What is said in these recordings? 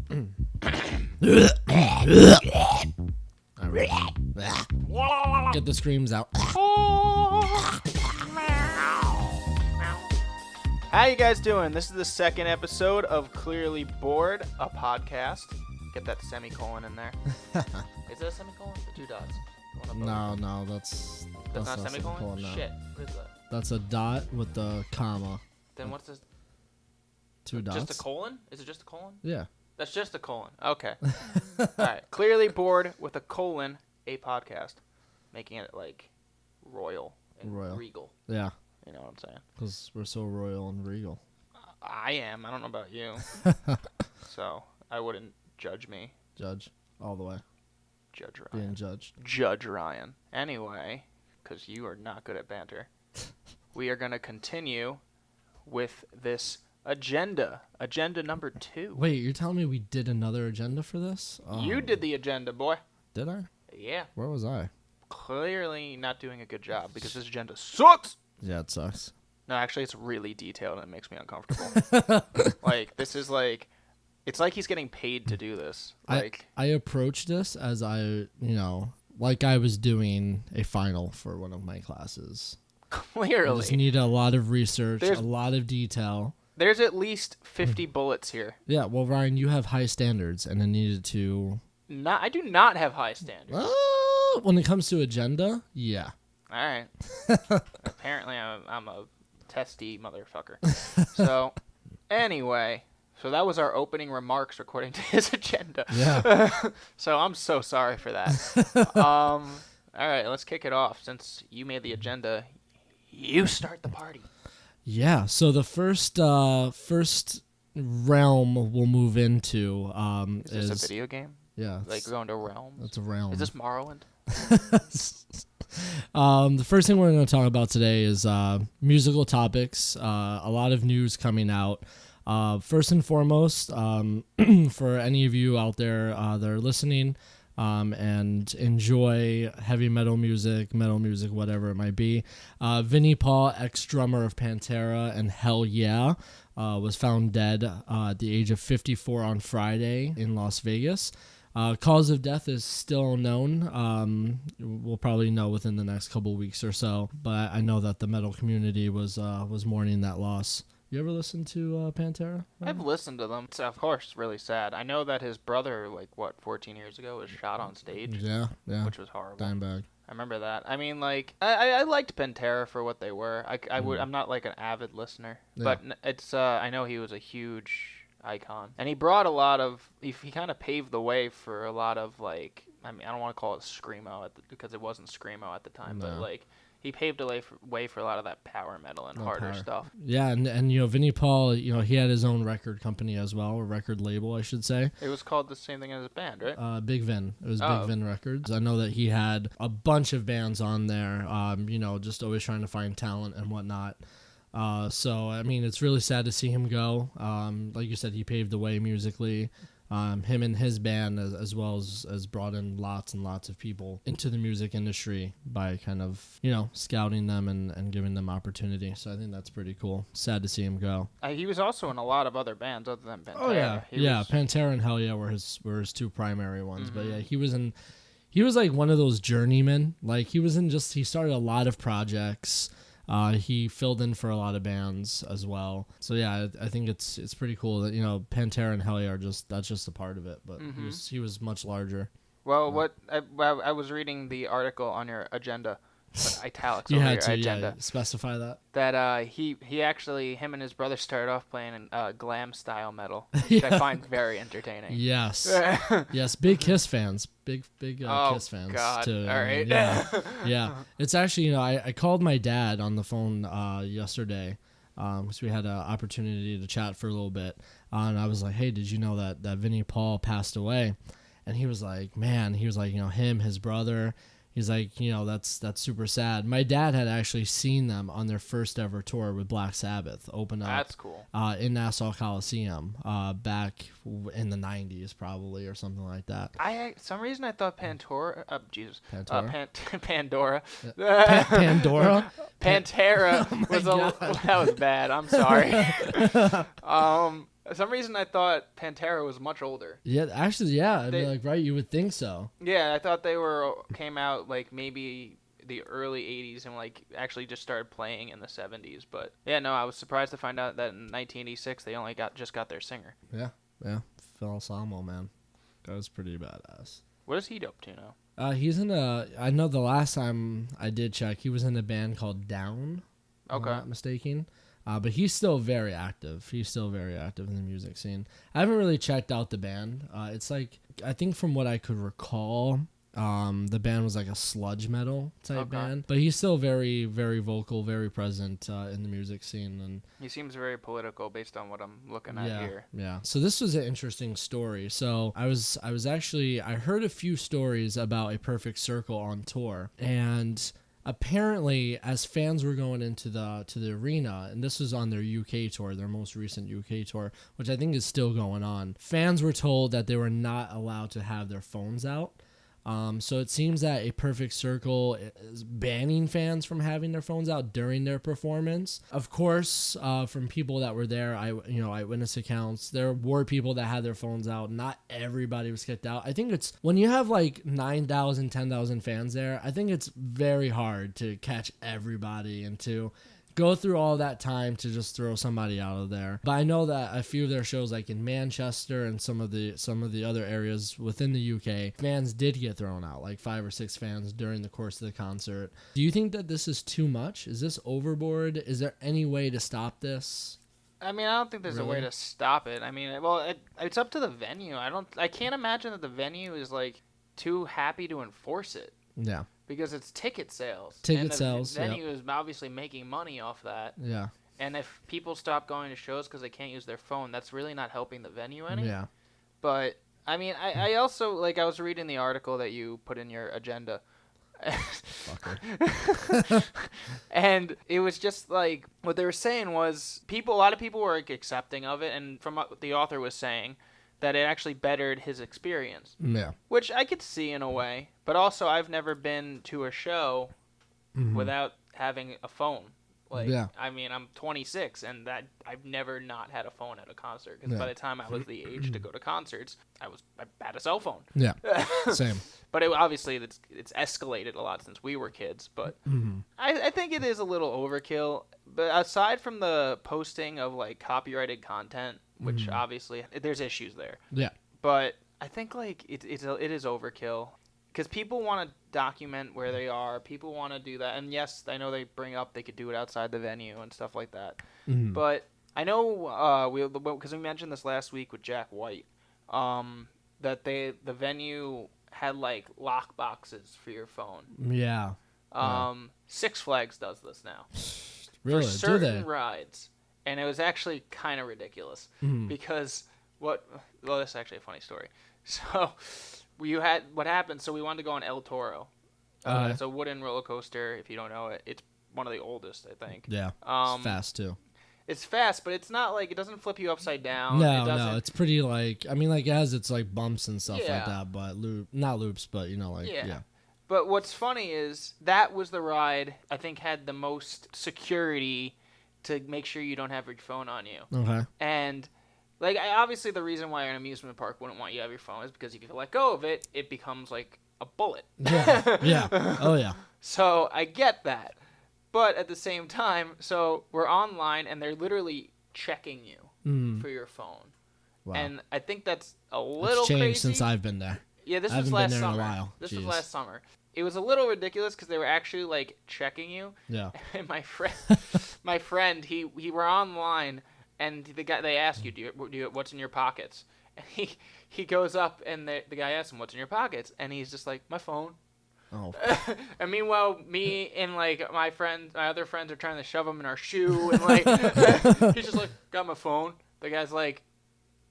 Get the screams out. How you guys doing? This is the second episode of Clearly Bored, a podcast. Get that semicolon in there. Is that a semicolon? The two dots. No, that's not a semicolon? No. Shit. What is that? That's a dot with the comma. Then what's this? Two dots. Just a colon? Is it just a colon? Yeah. That's just a colon. Okay. All right. Clearly Bored with a colon, a podcast. Making it like royal and regal. Yeah. You know what I'm saying? Because we're so royal and regal. I am. I don't know about you. So I wouldn't judge me. Judge all the way. Judge Ryan. Being judged. Judge Ryan. Anyway, because you are not good at banter, we are going to continue with this agenda. Agenda number 2. Wait, you're telling me we did another agenda for this? You did the agenda, boy. Did I? Yeah. Where was I? Clearly not doing a good job because this agenda sucks. Yeah, it sucks. No, actually, it's really detailed and it makes me uncomfortable. Like, this is like... It's like he's getting paid to do this. Like I approached this as like I was doing a final for one of my classes. Clearly. I just need a lot of research, a lot of detail. There's at least 50 bullets here. Yeah, well, Ryan, you have high standards, and I needed to... I do not have high standards. When it comes to agenda, yeah. All right. Apparently, I'm a testy motherfucker. So, anyway... So that was our opening remarks according to his agenda. Yeah. So I'm so sorry for that. All right, let's kick it off. Since you made the agenda, you start the party. Yeah. So the first realm we'll move into is this a video game? Yeah. Like going to realms? It's a realm. Is this Morrowind? The first thing we're going to talk about today is musical topics. A lot of news coming out. First and foremost, for any of you out there that are listening and enjoy heavy metal music, whatever it might be, Vinnie Paul, ex-drummer of Pantera and Hell Yeah, was found dead at the age of 54 on Friday in Las Vegas. Cause of death is still unknown. We'll probably know within the next couple weeks or so, but I know that the metal community was mourning that loss. You ever listen to Pantera? Right? I've listened to them. It's, of course, really sad. I know that his brother, 14 years ago, was shot on stage. Yeah. Which was horrible. Dimebag. I remember that. I mean, I liked Pantera for what they were. I'm not, an avid listener. Yeah. But it's, I know he was a huge icon. And he brought a lot of, he kind of paved the way for a lot of, I don't want to call it Screamo, because it wasn't Screamo at the time, no. But, he paved a way for a lot of that power metal and harder stuff. Yeah, and Vinnie Paul, he had his own record company as well, or record label, I should say. It was called the same thing as his band, right? Big Vin. It was Big Vin Records. I know that he had a bunch of bands on there, just always trying to find talent and whatnot. So, I mean, it's really sad to see him go. Like you said, he paved the way musically. Him and his band as well as brought in lots and lots of people into the music industry by kind of, scouting them and giving them opportunity. So I think that's pretty cool. Sad to see him go. He was also in a lot of other bands other than Pantera. Oh, yeah. Pantera and Hell Yeah were his two primary ones. Mm-hmm. But yeah, he was like one of those journeymen. Like he started a lot of projects. He filled in for a lot of bands as well. So yeah, I think it's pretty cool that Pantera and Hell Yeah that's just a part of it. But he was much larger. Well, I was reading the article on your agenda, italics over your agenda. Yeah, specify that. That he actually, him and his brother started off playing glam style metal, which I find very entertaining. Yes, yes, big Kiss fans, big Kiss fans. Oh God! Too. All right. Yeah. It's actually I called my dad on the phone yesterday because we had an opportunity to chat for a little bit, and I was like, hey, did you know that Vinnie Paul passed away? And he was like, man, him, his brother. He's like, that's super sad. My dad had actually seen them on their first ever tour with Black Sabbath open up. That's cool. In Nassau Coliseum back in the 90s probably or something like that. Some reason I thought Pandora. Pantera? Pandora. Pandora? Pantera was that was bad. I'm sorry. For some reason, I thought Pantera was much older. Yeah, actually, yeah. I mean, like, right, you would think so. Yeah, I thought they came out like maybe the early 80s and like actually just started playing in the 70s. But yeah, no, I was surprised to find out that in 1986 they only just got their singer. Yeah. Phil Anselmo, man. That was pretty badass. What is he up to now? He's in I know the last time I did check, he was in a band called Down. If I'm not mistaken. But he's still very active. He's still very active in the music scene. I haven't really checked out the band. It's like, I think from what I could recall, the band was like a sludge metal type band. But he's still very, very vocal, very present in the music scene. And he seems very political based on what I'm looking at here. Yeah. So this was an interesting story. So I heard a few stories about A Perfect Circle on tour. And apparently, as fans were going into the arena, and this was on their UK tour, their most recent UK tour, which I think is still going on, fans were told that they were not allowed to have their phones out. So it seems that A Perfect Circle is banning fans from having their phones out during their performance. Of course, from people that were there, eyewitness accounts, there were people that had their phones out. Not everybody was kicked out. I think it's when you have like 9,000, 10,000 fans there, I think it's very hard to catch everybody and to go through all that time to just throw somebody out of there. But I know that a few of their shows, like in Manchester and some of the other areas within the UK, fans did get thrown out, like 5 or 6 fans during the course of the concert. Do you think that this is too much? Is this overboard? Is there any way to stop this? I mean, I don't think there's a way to stop it. I mean, well, it's up to the venue. I can't imagine that the venue is like too happy to enforce it. Yeah. Because it's ticket sales. Ticket sales, the venue is obviously making money off that. Yeah. And if people stop going to shows because they can't use their phone, that's really not helping the venue any. Yeah. But, I mean, I also, like, I was reading the article that you put in your agenda. Fucker. And it was just, like, what they were saying was a lot of people were like, accepting of it, and from what the author was saying, that it actually bettered his experience. Yeah. Which I could see in a way. But also, I've never been to a show without having a phone. Like, I mean, I'm 26, and that I've never not had a phone at a concert. Because by the time I was the age to go to concerts, I had a cell phone. Yeah, same. But obviously, it's escalated a lot since we were kids. But I think it is a little overkill. But aside from the posting of, like, copyrighted content, which obviously there's issues there. Yeah. But I think, like, it is overkill. Because people want to document where they are. People want to do that. And yes, I know they bring up they could do it outside the venue and stuff like that. But I know, because we mentioned this last week with Jack White, that the venue had, like, lock boxes for your phone. Yeah. Six Flags does this now. Really? For certain rides. And it was actually kind of ridiculous. Because this is actually a funny story. So... what happened, so we wanted to go on El Toro. It's a wooden roller coaster, if you don't know it. It's one of the oldest, I think. Yeah, it's fast, too. It's fast, but it's not like, it doesn't flip you upside down. No, it's pretty, like, I mean, like, it has its, like, bumps and stuff like that, but not loops, but, you know, like, yeah. But what's funny is, that was the ride, I think, had the most security to make sure you don't have your phone on you. Okay. And... like, obviously, the reason why an amusement park wouldn't want you to have your phone is because if you let go of it, it becomes like a bullet. Yeah. Oh, yeah. So I get that. But at the same time, so we're online, and they're literally checking you for your phone. Wow. And I think that's a little crazy. It's changed since I've been there. Yeah, this was last summer. In a while. This was last summer. It was a little ridiculous because they were actually, like, checking you. Yeah. And my friend, he were online. And they ask you, what's in your pockets? And he goes up, and the guy asks him, what's in your pockets? And he's just like, my phone. Oh. And meanwhile, me and, like, my other friends are trying to shove him in our shoe. And, like, he's just like, got my phone. The guy's like,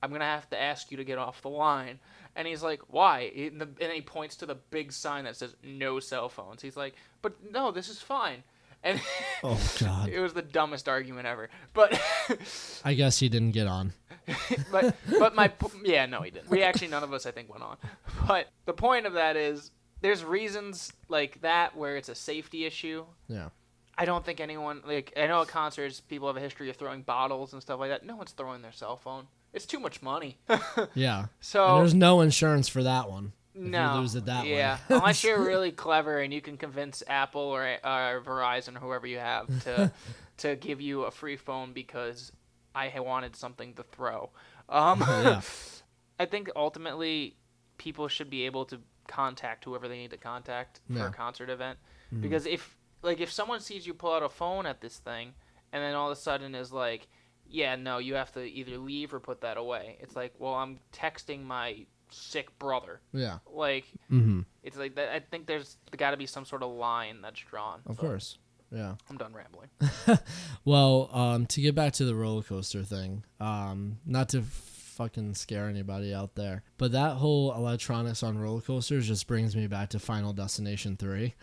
I'm going to have to ask you to get off the line. And he's like, why? And he points to the big sign that says, no cell phones. He's like, but no, this is fine. And oh, God. It was the dumbest argument ever. But I guess he didn't get on. but no, he didn't. We actually, none of us, I think, went on. But the point of that is, there's reasons like that where it's a safety issue. Yeah. I don't think anyone, like, I know at concerts, people have a history of throwing bottles and stuff like that. No one's throwing their cell phone. It's too much money. Yeah. So and there's no insurance for that one. If no. you lose it that way. Unless you're really clever and you can convince Apple or Verizon or whoever you have to give you a free phone because I wanted something to throw. Yeah. I think ultimately people should be able to contact whoever they need to contact for a concert event. Mm-hmm. Because if someone sees you pull out a phone at this thing and then all of a sudden is like, yeah, no, you have to either leave or put that away. It's like, well, I'm texting my sick brother. Yeah. Like, it's like that. I think there's got to be some sort of line that's drawn. Of course. Yeah. I'm done rambling. Well, to get back to the roller coaster thing, not to fucking scare anybody out there, but that whole electronics on roller coasters just brings me back to Final Destination 3.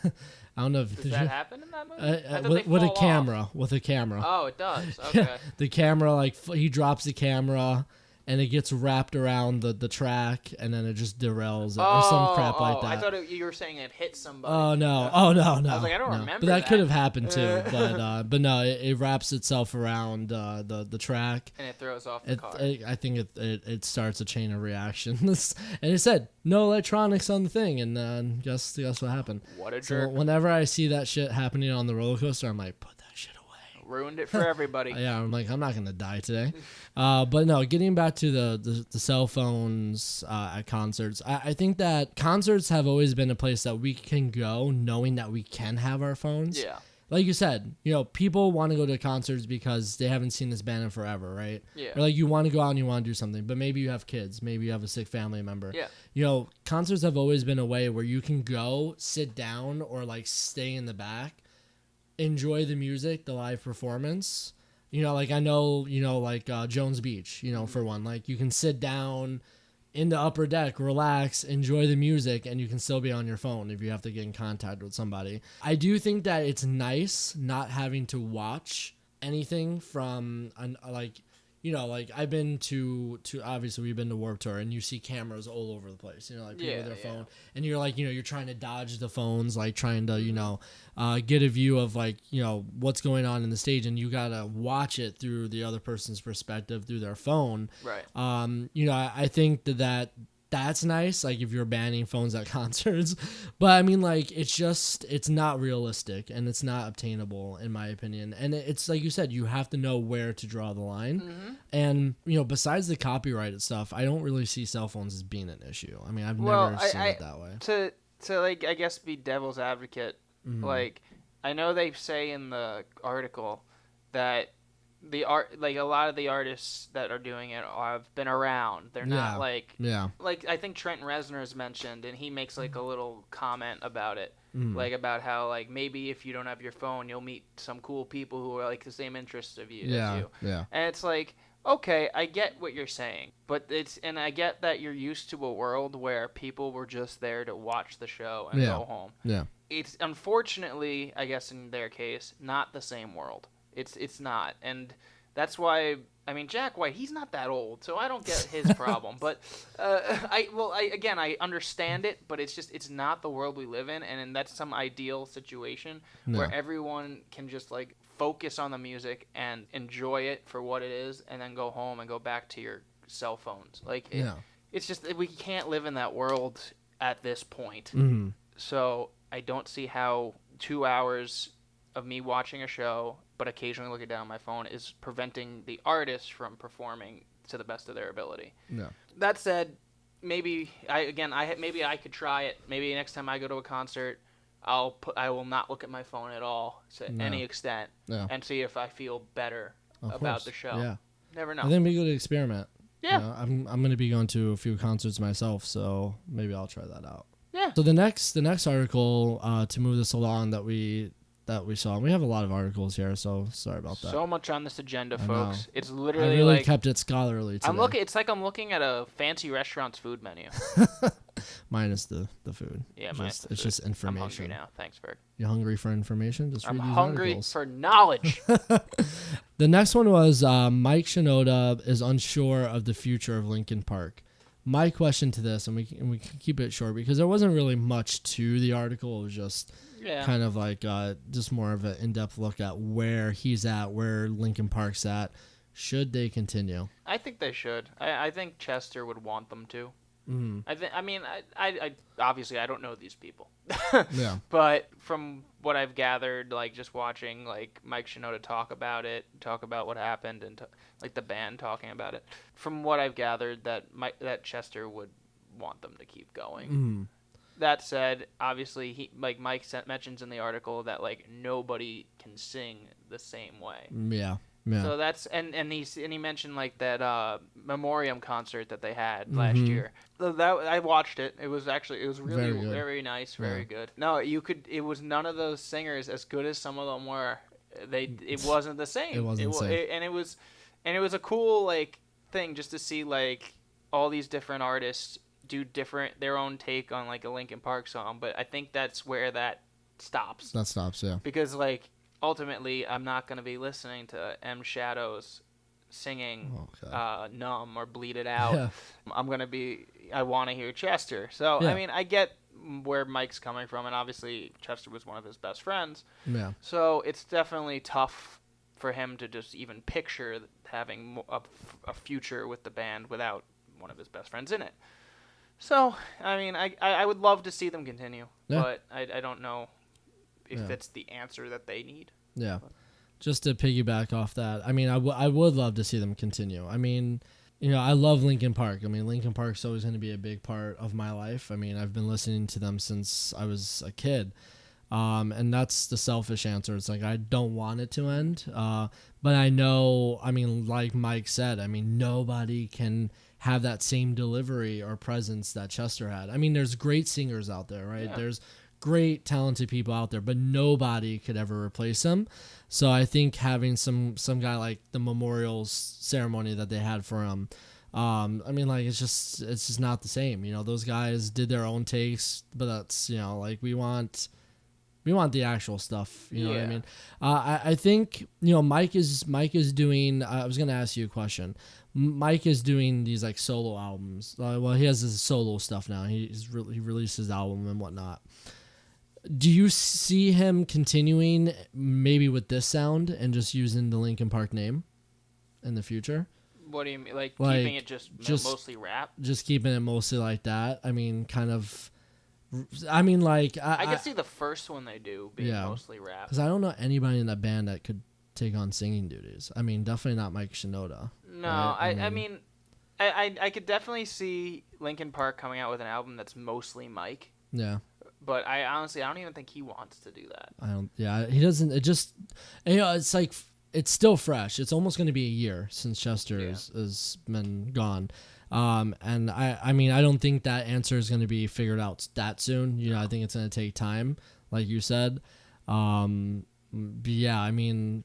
I don't know if does that happen in that movie? With a camera. With a camera. Oh, it does. Okay. The camera, like he drops the camera, and it gets wrapped around the track, and then it just derails it, or some crap like that. I thought you were saying it hit somebody. Oh no! Oh no! I was like, I don't remember. But that could have happened too. But no, it wraps itself around the track, and it throws off the car. I think it starts a chain of reactions, and it said no electronics on the thing, and guess what happened? What a jerk! So whenever I see that shit happening on the roller coaster, I'm like, put that shit away. Ruined it for everybody. Yeah, I'm like, I'm not gonna die today. But no, getting back to the cell phones at concerts, I think that concerts have always been a place that we can go knowing that we can have our phones. Yeah. Like you said, people want to go to concerts because they haven't seen this band in forever, right? Yeah. Or like you want to go out and you want to do something, but maybe you have kids, maybe you have a sick family member. Yeah. Concerts have always been a way where you can go, sit down, or like stay in the back, enjoy the music, the live performance. Like I know, like Jones Beach, for one, like you can sit down in the upper deck, relax, enjoy the music, and you can still be on your phone if you have to get in contact with somebody. I do think that it's nice not having to watch anything from like I've been to obviously we've been to Warped Tour, and you see cameras all over the place, like people with their phone, and you're like, you're trying to dodge the phones, like trying to, get a view of like, what's going on in the stage, and you gotta watch it through the other person's perspective through their phone. Right. I think that's nice, like if you're banning phones at concerts, but I mean, like it's not realistic and it's not obtainable in my opinion, and it's like you said, you have to know where to draw the line. And besides the copyrighted stuff, I don't really see cell phones as being an issue. I mean, I've never seen it that way. To like, I guess, be devil's advocate, like I know they say in the article that like a lot of the artists that are doing it have been around. They're not like I think Trent Reznor is mentioned, and he makes like a little comment about it, like about how like maybe if you don't have your phone, you'll meet some cool people who are like the same interests of you as you. Yeah. And it's like, okay, I get what you're saying, but and I get that you're used to a world where people were just there to watch the show and go home. Yeah. It's unfortunately, I guess in their case, not the same world. It's not, and that's why. I mean, Jack White, he's not that old, so I don't get his problem. But I understand it, but it's not the world we live in, and that's some ideal situation where everyone can just like focus on the music and enjoy it for what it is, and then go home and go back to your cell phones. Like, it's just we can't live in that world at this point. So I don't see how 2 hours of me watching a show but occasionally looking down at my phone is preventing the artist from performing to the best of their ability. Yeah. That said, maybe I could try it. Maybe next time I go to a concert, I will not look at my phone at all to any extent and see if I feel better about the show. Yeah. Never know. I think we go to experiment. Yeah. I'm going to be going to a few concerts myself, so maybe I'll try that out. Yeah. So the next article to move this along that we saw. And we have a lot of articles here, so sorry about that. So much on this agenda, folks. It's literally I really like kept it scholarly today. It's like I'm looking at a fancy restaurant's food menu. Minus the food. Yeah, it's just information. I'm hungry now. Thanks, Ferg. You hungry for information? Just read these hungry articles. for knowledge. The next one was Mike Shinoda is unsure of the future of Linkin Park. My question to this, and we can keep it short because there wasn't really much to the article. It was just kind of like just more of an in-depth look at where he's at, where Linkin Park's at. Should they continue? I think they should. I think Chester would want them to. Mm. I mean, I obviously I don't know these people. Yeah. But from what I've gathered, like just watching like Mike Shinoda talk about what happened, and like the band talking about it, from what I've gathered, that Chester would want them to keep going. Mm. That said, obviously Mike mentions in the article that like nobody can sing the same way. Yeah. Yeah. So that's and he mentioned like that Memoriam concert that they had last year. So that I watched it. It was really very nice, very good. No, it was none of those singers as good as some of them were. It wasn't the same. It wasn't the same. And it was a cool like thing just to see like all these different artists do their own take on like a Linkin Park song. But I think that's where that stops. That stops, yeah. Because like ultimately, I'm not going to be listening to M Shadows singing Numb or Bleed It Out. Yeah. I want to hear Chester. So, yeah. I mean, I get where Mike's coming from, and obviously Chester was one of his best friends. Yeah. So it's definitely tough for him to just even picture having a future with the band without one of his best friends in it. So, I mean, I would love to see them continue, but I don't know if it's the answer that they need. Yeah. Just to piggyback off that, I mean, I would love to see them continue. I mean, you know, I love Linkin Park. I mean, Linkin Park's always going to be a big part of my life. I mean, I've been listening to them since I was a kid. And that's the selfish answer. It's like, I don't want it to end. But I know, I mean, like Mike said, I mean, nobody can have that same delivery or presence that Chester had. I mean, there's great singers out there, right? Yeah. There's great talented people out there, but nobody could ever replace him. So I think having some guy like the memorials ceremony that they had for him, I mean, like it's just not the same. You know, those guys did their own takes, but that's, you know, like we want the actual stuff. You know what I mean? I think, you know, Mike is doing. I was gonna ask you a question. Mike is doing these like solo albums. Well, he has his solo stuff now. He released his album and whatnot. Do you see him continuing maybe with this sound and just using the Linkin Park name in the future? What do you mean? Like keeping it just mostly rap? Just keeping it mostly like that. I mean, kind of. I mean, like I can see the first one they do being mostly rap. Because I don't know anybody in that band that could take on singing duties. I mean, definitely not Mike Shinoda. No, right? I mean, I could definitely see Linkin Park coming out with an album that's mostly Mike. Yeah. But I honestly don't even think he wants to do that. I don't. Yeah, he doesn't. It just, you know, it's like it's still fresh. It's almost going to be a year since Chester has been gone. And I mean, I don't think that answer is going to be figured out that soon. You know, I think it's going to take time, like you said. But yeah, I mean,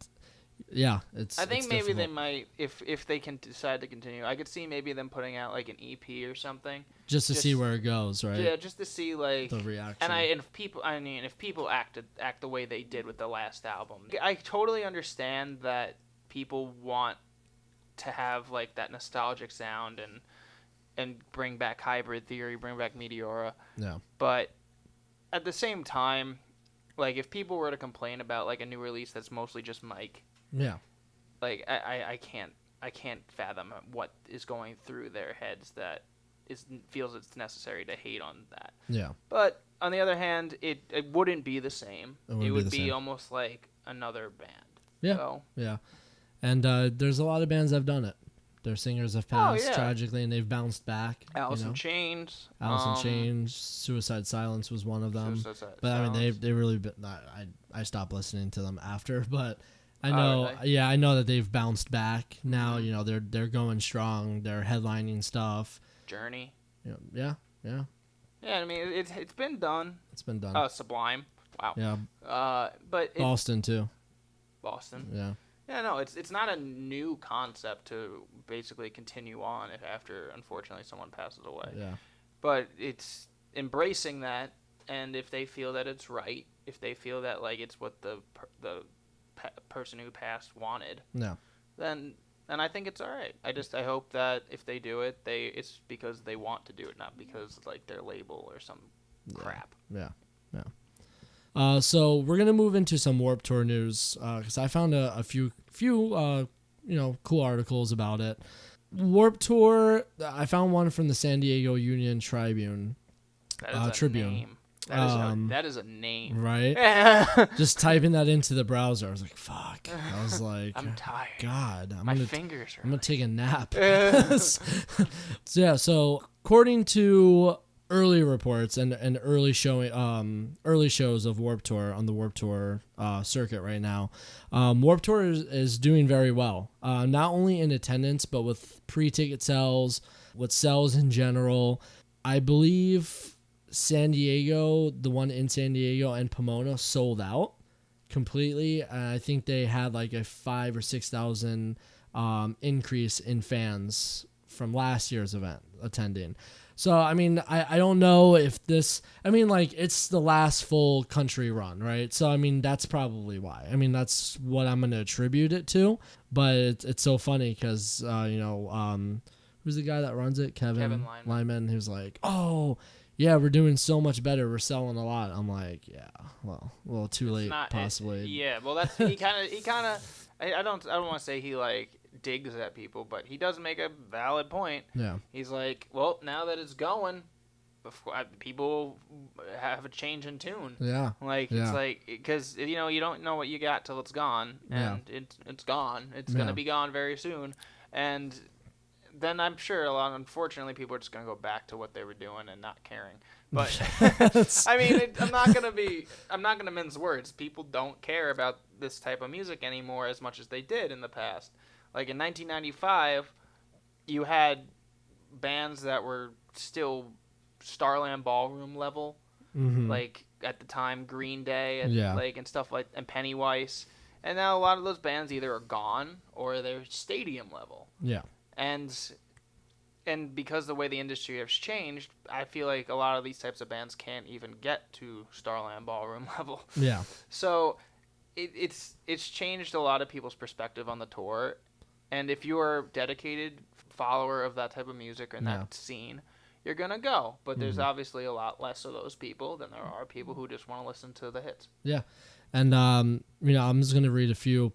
yeah, I think maybe they might, if they can decide to continue. I could see maybe them putting out like an EP or something, just to see where it goes, right? Yeah, just to see like the reaction. And if people act the way they did with the last album, I totally understand that people want to have like that nostalgic sound and bring back Hybrid Theory, bring back Meteora. Yeah. But at the same time, like if people were to complain about like a new release that's mostly just Mike. Yeah. Like I can't fathom what is going through their heads that feels it's necessary to hate on that. Yeah. But on the other hand, it wouldn't be the same. It would be almost like another band. Yeah. So. Yeah. And there's a lot of bands that have done it. Their singers have passed tragically, and they've bounced back. Alice in Chains. Suicide Silence was one of them. But I mean, they really. I stopped listening to them after, but I know. I know that they've bounced back now. You know, they're going strong. They're headlining stuff. Journey. Yeah. Yeah, I mean, it's been done. It's been done. Sublime. Wow. Yeah. But Boston too. Boston. Yeah. Yeah, no, it's not a new concept to basically continue on after, unfortunately, someone passes away. Yeah. But it's embracing that, and if they feel that it's right, if they feel that like it's what the person who passed wanted, then I think it's all right. I hope that if they do it, it's because they want to do it, not because like their label or some crap. Yeah. So we're gonna move into some Warped Tour news because I found a few cool articles about it. Warped Tour, I found one from the San Diego Union Tribune. That is a Tribune. name. That is a name. Right? Just typing that into the browser, I was like, fuck. I was like, I'm tired. God, My fingers are I'm going to take a nap. So according to early reports and early shows of Warped Tour on the Warped Tour circuit right now, Warped Tour is doing very well. Not only in attendance, but with pre-ticket sales, with sales in general. I believe San Diego, the one in San Diego and Pomona, sold out completely. I think they had like a 5,000 or 6,000 increase in fans from last year's event attending. So, I mean, I don't know if this, I mean, like, it's the last full country run, right? So, I mean, that's probably why. I mean, that's what I'm going to attribute it to. But it's so funny because, who's the guy that runs it? Kevin Lyman. Who's like, oh, yeah, we're doing so much better. We're selling a lot. I'm like, yeah, well, a little too late, possibly. Yeah, well, that's he kind of. I don't want to say he like digs at people, but he does make a valid point. Yeah. He's like, well, now that it's going, people have a change in tune. Yeah. It's like, because you don't know what you got till it's gone, and it's gone. It's gonna be gone very soon, and then I'm sure unfortunately, people are just gonna go back to what they were doing and not caring. But I mean, I'm not gonna mince words. People don't care about this type of music anymore as much as they did in the past. Like in 1995, you had bands that were still Starland Ballroom level, like at the time Green Day and stuff like, and Pennywise. And now a lot of those bands either are gone or they're stadium level. Yeah. And because the way the industry has changed, I feel like a lot of these types of bands can't even get to Starland Ballroom level. Yeah. So it's changed a lot of people's perspective on the tour. And if you're a dedicated follower of that type of music and that scene, you're going to go. But there's obviously a lot less of those people than there are people who just want to listen to the hits. Yeah. And, I'm just going to read a few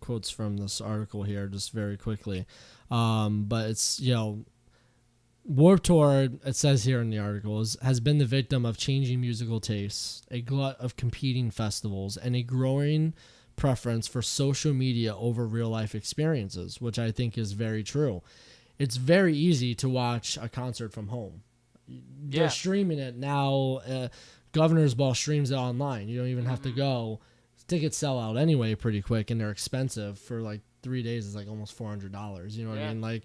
quotes from this article here just very quickly. But it's, Warped Tour, it says here in the article, has been the victim of changing musical tastes, a glut of competing festivals, and a growing preference for social media over real-life experiences, which I think is very true. It's very easy to watch a concert from home. They're streaming it now. Governor's Ball streams it online. You don't even have to go. Tickets sell out anyway pretty quick, and they're expensive. For like 3 days, it's like almost $400. You know what I mean? Like,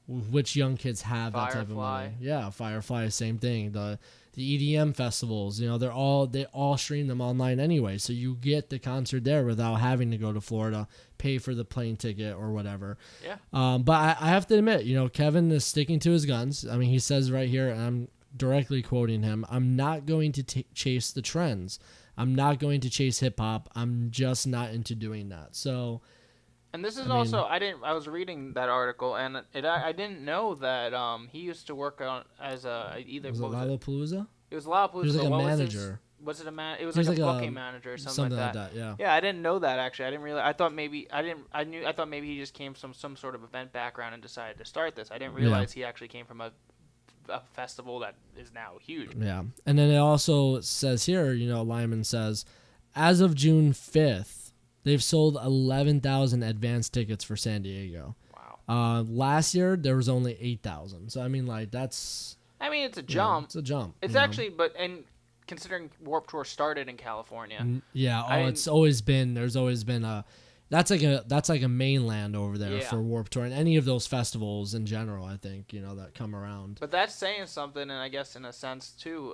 which young kids have that type of money? Yeah, Firefly, same thing. The EDM festivals, they all stream them online anyway, so you get the concert there without having to go to Florida, pay for the plane ticket or whatever. Yeah. But I have to admit, Kevin is sticking to his guns. I mean, he says right here, and I'm directly quoting him, I'm not going to chase the trends. I'm not going to chase hip hop. I'm just not into doing that. So. And this is I was reading that article, and I didn't know that he used to work on as Lollapalooza? It was Lollapalooza. He was like a manager. Was it a man? It was like a booking manager or something like that. Yeah. Yeah, I didn't know that actually. I didn't realize. I thought maybe he just came from some sort of event background and decided to start this. I didn't realize he actually came from a festival that is now huge. Yeah, and then it also says here, Lyman says, as of June 5th. They've sold 11,000 advance tickets for San Diego. Wow. Last year, there was only 8,000. So, I mean, like, that's... I mean, it's a jump. It's a jump. It's actually, and considering Warped Tour started in California. Yeah, it's always been, there's always been that's like a mainland over there for Warped Tour. And any of those festivals in general, I think, that come around. But that's saying something, and I guess in a sense, too,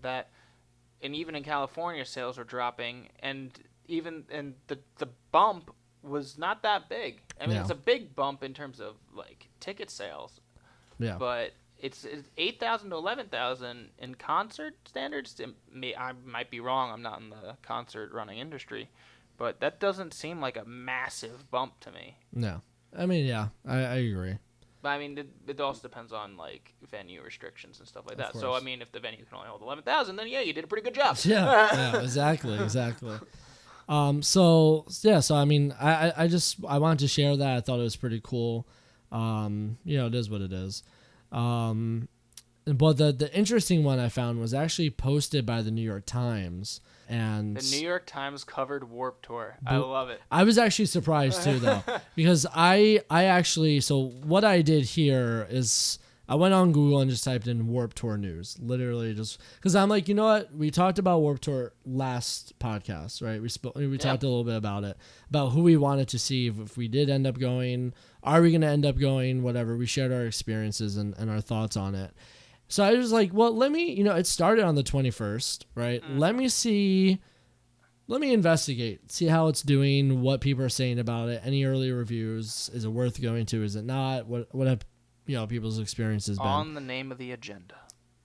that, and even in California, sales are dropping, and... the bump was not that big. I mean, it's a big bump in terms of like ticket sales. Yeah. But it's 8,000 to 11,000 in concert standards. I might be wrong. I'm not in the concert running industry, but that doesn't seem like a massive bump to me. No. I mean, yeah, I agree. But I mean, it also depends on like venue restrictions and stuff like that. So I mean, if the venue can only hold 11,000, then you did a pretty good job. Yeah, exactly. So yeah, so I mean, I wanted to share that. I thought it was pretty cool. It is what it is. But the interesting one I found was actually posted by the New York Times. And the New York Times covered Warped Tour. I love it. I was actually surprised too, though, because I actually, so what I did here is I went on Google and just typed in Warped Tour news, literally just because I'm like, you know what? We talked about Warped Tour last podcast, right? We talked a little bit about it, about who we wanted to see if we did end up going. Are we going to end up going? Whatever. We shared our experiences and our thoughts on it. So I was like, well, let me, it started on the 21st, right? Let me investigate, see how it's doing, what people are saying about it, any early reviews, is it worth going to, is it not, what have, people's experiences been. On the name of the agenda.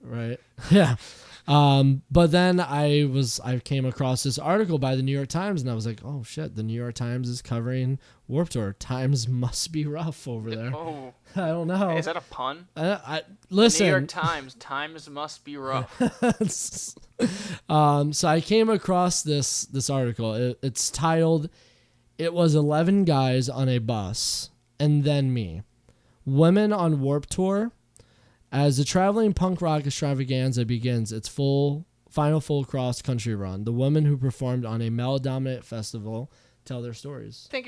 Right? Yeah. But then I came across this article by the New York Times, and I was like, oh shit, the New York Times is covering Warped Tour. Times must be rough over there. Oh. I don't know. Hey, is that a pun? Listen. The New York Times must be rough. So I came across this article. It's titled, "It was 11 guys on a bus and then me. Women on Warped Tour." As the traveling punk rock extravaganza begins its final full cross-country run, the women who performed on a male-dominant festival tell their stories. I think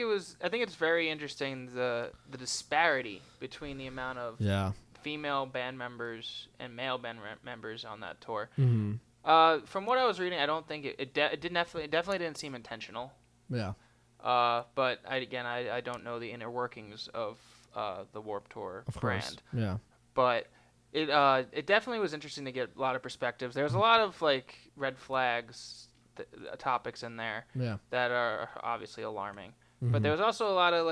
it's very interesting the disparity between the amount of female band members and male band members on that tour. Mm-hmm. From what I was reading, I don't think it definitely didn't seem intentional. Yeah. But I don't know the inner workings of the Warped Tour brand. Yeah. But it definitely was interesting to get a lot of perspectives. There's a lot of like red flags topics in there that are obviously alarming. Mm-hmm. But there was also a lot of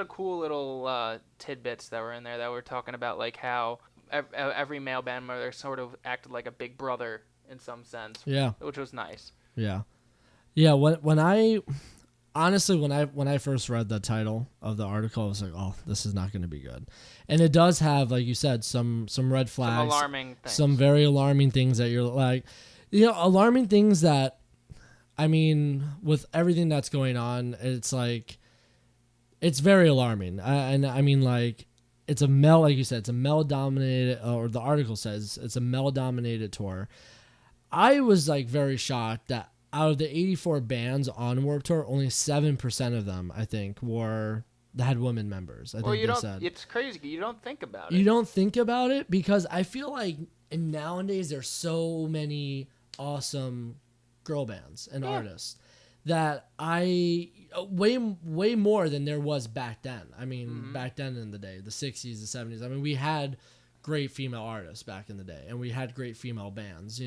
cool little tidbits that were in there that were talking about like how every male band member sort of acted like a big brother in some sense. Yeah. Which was nice. Yeah. Yeah. When I first read the title of the article, I was like, oh, this is not going to be good. And it does have, like you said, some red flags. Some alarming things. Some very alarming things that you're like, alarming things that, I mean, with everything that's going on, it's like, it's very alarming. And I mean, like, it's a male, like you said, it's a male-dominated, or the article says it's a male-dominated tour. I was, like, very shocked that out of the 84 bands on Warped Tour, only 7% of them, I think, had women members. I think they said. It's crazy. You don't think about it. You don't think about it because I feel like nowadays there's so many awesome girl bands and artists that way more than there was back then. I mean, back then in the day, the 60s, the 70s. I mean, we had great female artists back in the day, and we had great female bands,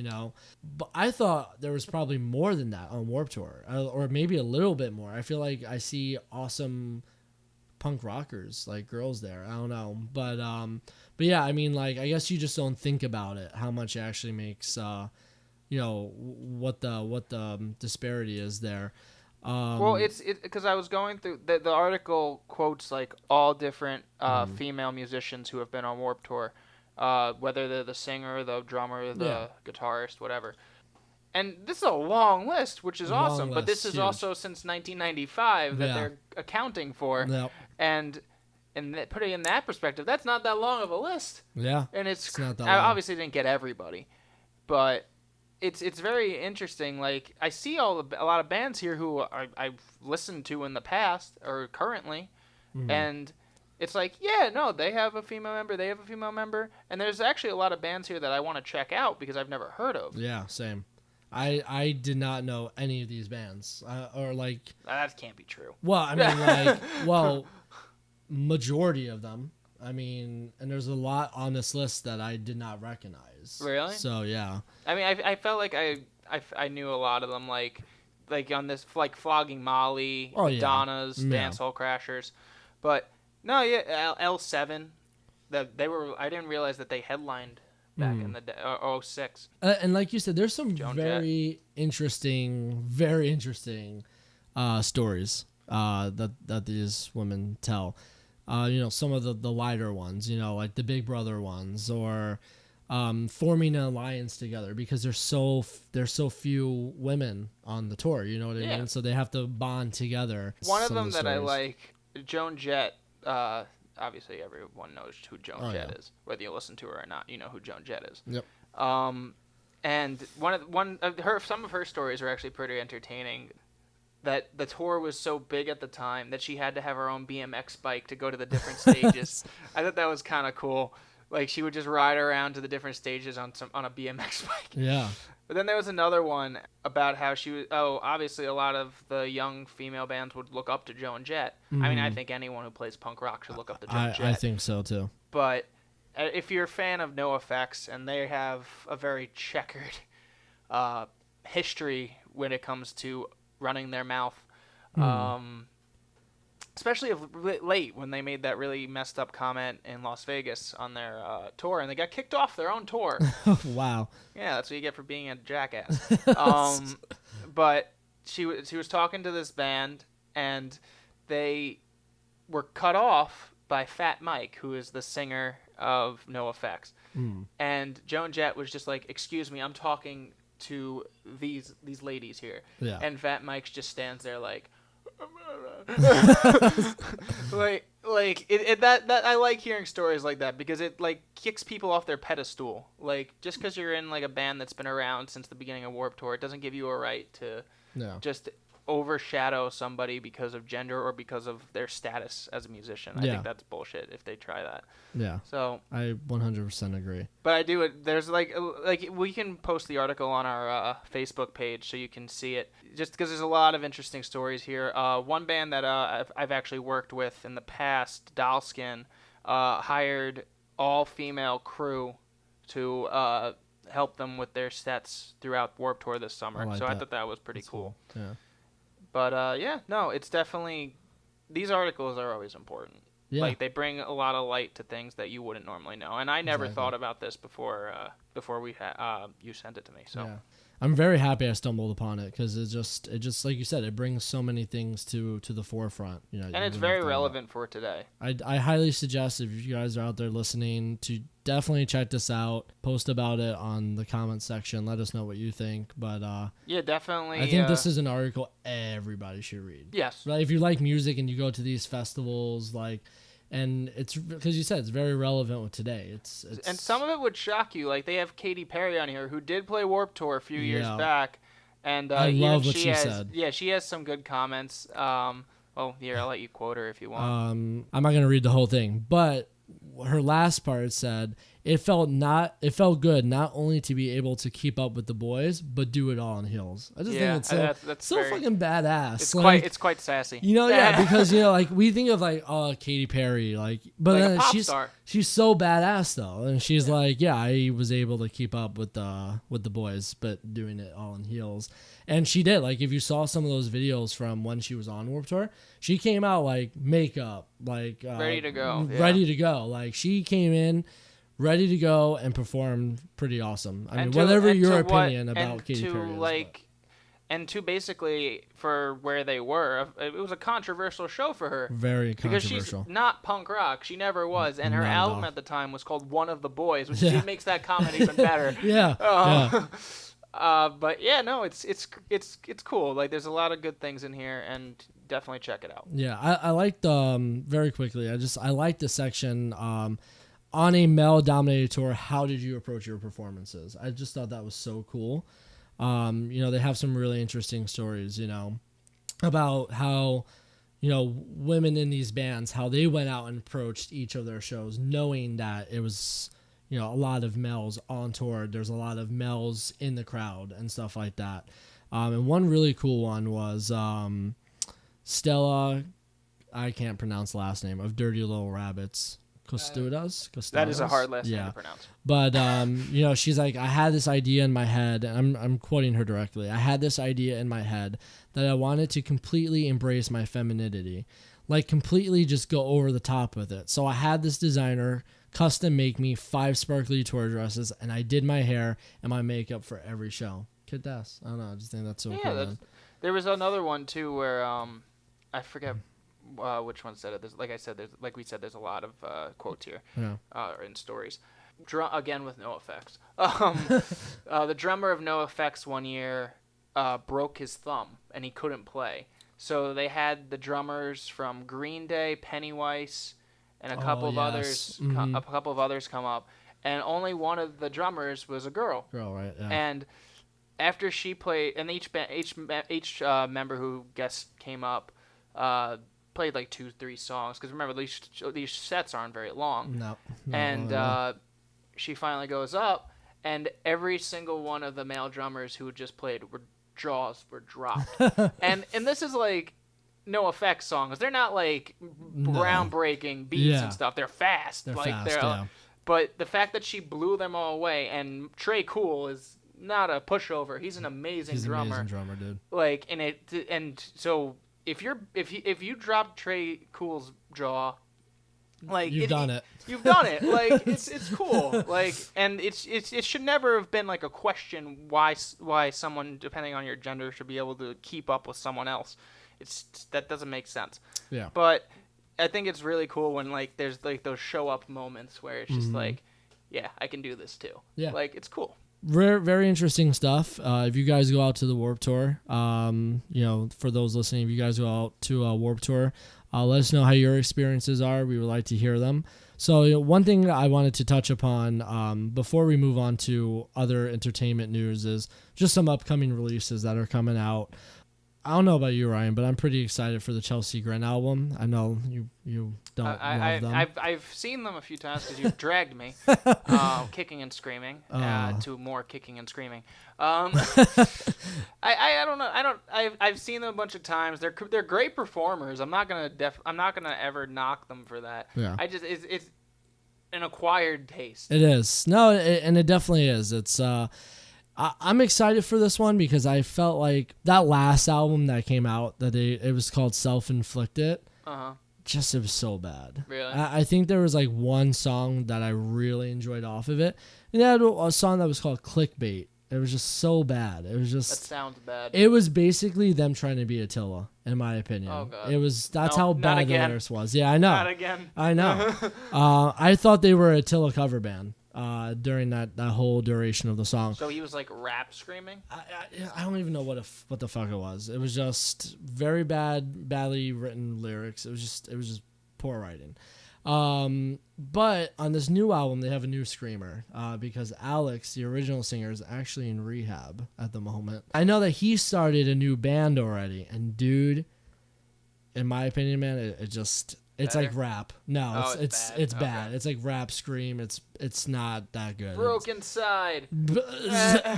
But I thought there was probably more than that on Warped Tour, or maybe a little bit more. I feel like I see awesome punk rockers, like girls there. I don't know, but yeah, I mean, like, I guess you just don't think about it, how much it actually makes, what the disparity is there. Well, it's because I was going through the article quotes like all different female musicians who have been on Warped Tour. Whether they're the singer, the drummer, the guitarist, whatever. And this is a long list, which is awesome. But this is huge. Also since 1995 that they're accounting for. Yep. And putting it in that perspective, that's not that long of a list. Yeah. And it's not that long. I obviously didn't get everybody, but it's very interesting. Like, I see a lot of bands here who I've listened to in the past or currently, and it's like, they have a female member, and there's actually a lot of bands here that I want to check out because I've never heard of. Yeah, same. I did not know any of these bands, or like. That can't be true. Well, I mean, majority of them. I mean, and there's a lot on this list that I did not recognize. Really? So yeah. I mean, I felt like I knew a lot of them, like on this, like Flogging Molly, Madonna's, Dance Hall Crashers, but no, L7, I didn't realize that they headlined back in the day, 06. And like you said, there's some very interesting stories that these women tell. Some of the lighter ones, like the Big Brother ones, or forming an alliance together because there's so few women on the tour. You know what I mean? So they have to bond together. One of them that I like, Joan Jett. Obviously, everyone knows who Joan Jett is, whether you listen to her or not. You know who Joan Jett is. Yep. And some of her stories are actually pretty entertaining. That the tour was so big at the time that she had to have her own BMX bike to go to the different stages. I thought that was kind of cool. Like, she would just ride around to the different stages on a BMX bike. Yeah. But then there was another one about how she was. Oh, obviously, a lot of the young female bands would look up to Joan Jett. Mm-hmm. I mean, I think anyone who plays punk rock should look up to Joan Jett. I think so too. But if you're a fan of NoFX, and they have a very checkered history when it comes to running their mouth, especially late when they made that really messed up comment in Las Vegas on their tour, and they got kicked off their own tour. Wow. Yeah, that's what you get for being a jackass. But she was talking to this band, and they were cut off by Fat Mike, who is the singer of NoFX. And Joan Jett was just like, "Excuse me, I'm talking to these ladies here." Yeah. And Fat Mike just stands there like that I like hearing stories like that because it like kicks people off their pedestal. Like, just because you're in like a band that's been around since the beginning of Warped Tour, it doesn't give you a right to just overshadow somebody because of gender or because of their status as a musician. I think that's bullshit if they try that. Yeah. So I 100% agree. But I do it. There's like we can post the article on our Facebook page so you can see it. Just because there's a lot of interesting stories here. One band that I've actually worked with in the past, Dollskin, hired all-female crew to help them with their sets throughout Warped Tour this summer. I thought that was pretty cool. Yeah. But it's definitely, these articles are always important. Yeah. Like, they bring a lot of light to things that you wouldn't normally know. And I never thought about this before you sent it to me. So yeah. I'm very happy I stumbled upon it because it just like you said, it brings so many things to the forefront. You know, and it's very relevant for today. I highly suggest, if you guys are out there listening, to definitely check this out. Post about it on the comment section. Let us know what you think. But yeah, definitely. I think this is an article everybody should read. Yes. Right? If you like music and you go to these festivals, like. And it's because you said it's very relevant with today. It's and some of it would shock you. Like, they have Katy Perry on here, who did play Warped Tour a few years back, and I love what she said. Yeah, she has some good comments. Well, here, I'll let you quote her if you want. I'm not gonna read the whole thing, but her last part said it felt good not only to be able to keep up with the boys, but do it all in heels. I just think it's that's so fucking badass. It's quite sassy. You know, yeah, because like we think of like Katy Perry, like, but like then a pop star. She's so badass though, and she's like, yeah, I was able to keep up with the boys, but doing it all in heels. And she did. Like, if you saw some of those videos from when she was on Warped Tour, she came out like makeup, like ready to go. Ready to go. Like, she came in ready to go and performed pretty awesome. I mean, whatever your opinion about Katy Perry is. And to basically, for where they were, it was a controversial show for her. Very controversial. Because she's not punk rock. She never was. And her album at the time was called One of the Boys, which makes that comment even better. But yeah, no, it's cool. Like, there's a lot of good things in here, and definitely check it out. Yeah, I liked very quickly. I liked the section on a male-dominated tour. How did you approach your performances? I just thought that was so cool. You know, they have some really interesting stories. You know, about how, you know, women in these bands, how they went out and approached each of their shows, knowing that it was, you know, a lot of males on tour. There's a lot of males in the crowd and stuff like that. And one really cool one was Stella, I can't pronounce the last name, of Dirty Little Rabbits. Costudas? That is a hard last name to pronounce. But, you know, she's like, I had this idea in my head, and I'm quoting her directly. I had this idea in my head that I wanted to completely embrace my femininity. Like, completely just go over the top with it. So I had this designer custom make me 5 sparkly tour dresses, and I did my hair and my makeup for every show. Kid Das. I don't know. I just think that's so cool. Man. There was another one, too, where I forget which one said it. Like we said, there's a lot of quotes here in stories. again with no effects. The drummer of No Effects one year broke his thumb and he couldn't play. So they had the drummers from Green Day, Pennywise, and a couple of others, a couple of others come up, and only one of the drummers was a girl. Girl, right? Yeah. And after she played, and each member who came up played like 2-3 songs, because remember these sets aren't very long. No. And she finally goes up, and every single one of the male drummers who just played jaws were dropped. and this is like No Effects songs. They're not like groundbreaking beats and stuff. They're fast. But the fact that she blew them all away, and Tré Cool is not a pushover. He's an amazing drummer. He's an amazing drummer, dude. Like, and so if you drop Tré Cool's jaw, like you've done it. You've done it. Like it's cool. Like, and it should never have been like a question why someone, depending on your gender, should be able to keep up with someone else. That doesn't make sense. Yeah. But I think it's really cool when like there's like those show up moments where it's just like, yeah, I can do this too. Yeah. Like, it's cool. Very interesting stuff. If you guys go out to the Warped Tour, for those listening, if you guys go out to Warped Tour, let us know how your experiences are. We would like to hear them. So one thing that I wanted to touch upon before we move on to other entertainment news is just some upcoming releases that are coming out. I don't know about you, Ryan, but I'm pretty excited for the Chelsea Grin album. I know you don't love them. I've seen them a few times because you've dragged me, kicking and screaming, to more kicking and screaming. I don't know. I've seen them a bunch of times. They're great performers. I'm not gonna ever knock them for that. Yeah. It's an acquired taste. It is. No, and it definitely is. It's I'm excited for this one because I felt like that last album that came out, it was called Self-Inflicted. Just, it was so bad. Really? I think there was like one song that I really enjoyed off of it. And they had a song that was called Clickbait. It was just so bad. It was just... That sounds bad. It was basically them trying to be Attila, in my opinion. Oh, God. That's how bad the lyrics was. Yeah, I know. Not again. I know. I thought they were a Attila cover band. During that whole duration of the song. So he was like rap screaming? I don't even know what the fuck it was. It was just very badly written lyrics. It was just poor writing. But on this new album, they have a new screamer because Alex, the original singer, is actually in rehab at the moment. I know that he started a new band already, and dude, in my opinion, man, it's better? like rap. No, it's bad. bad. Okay. It's like rap scream. It's not that good. Broken Side.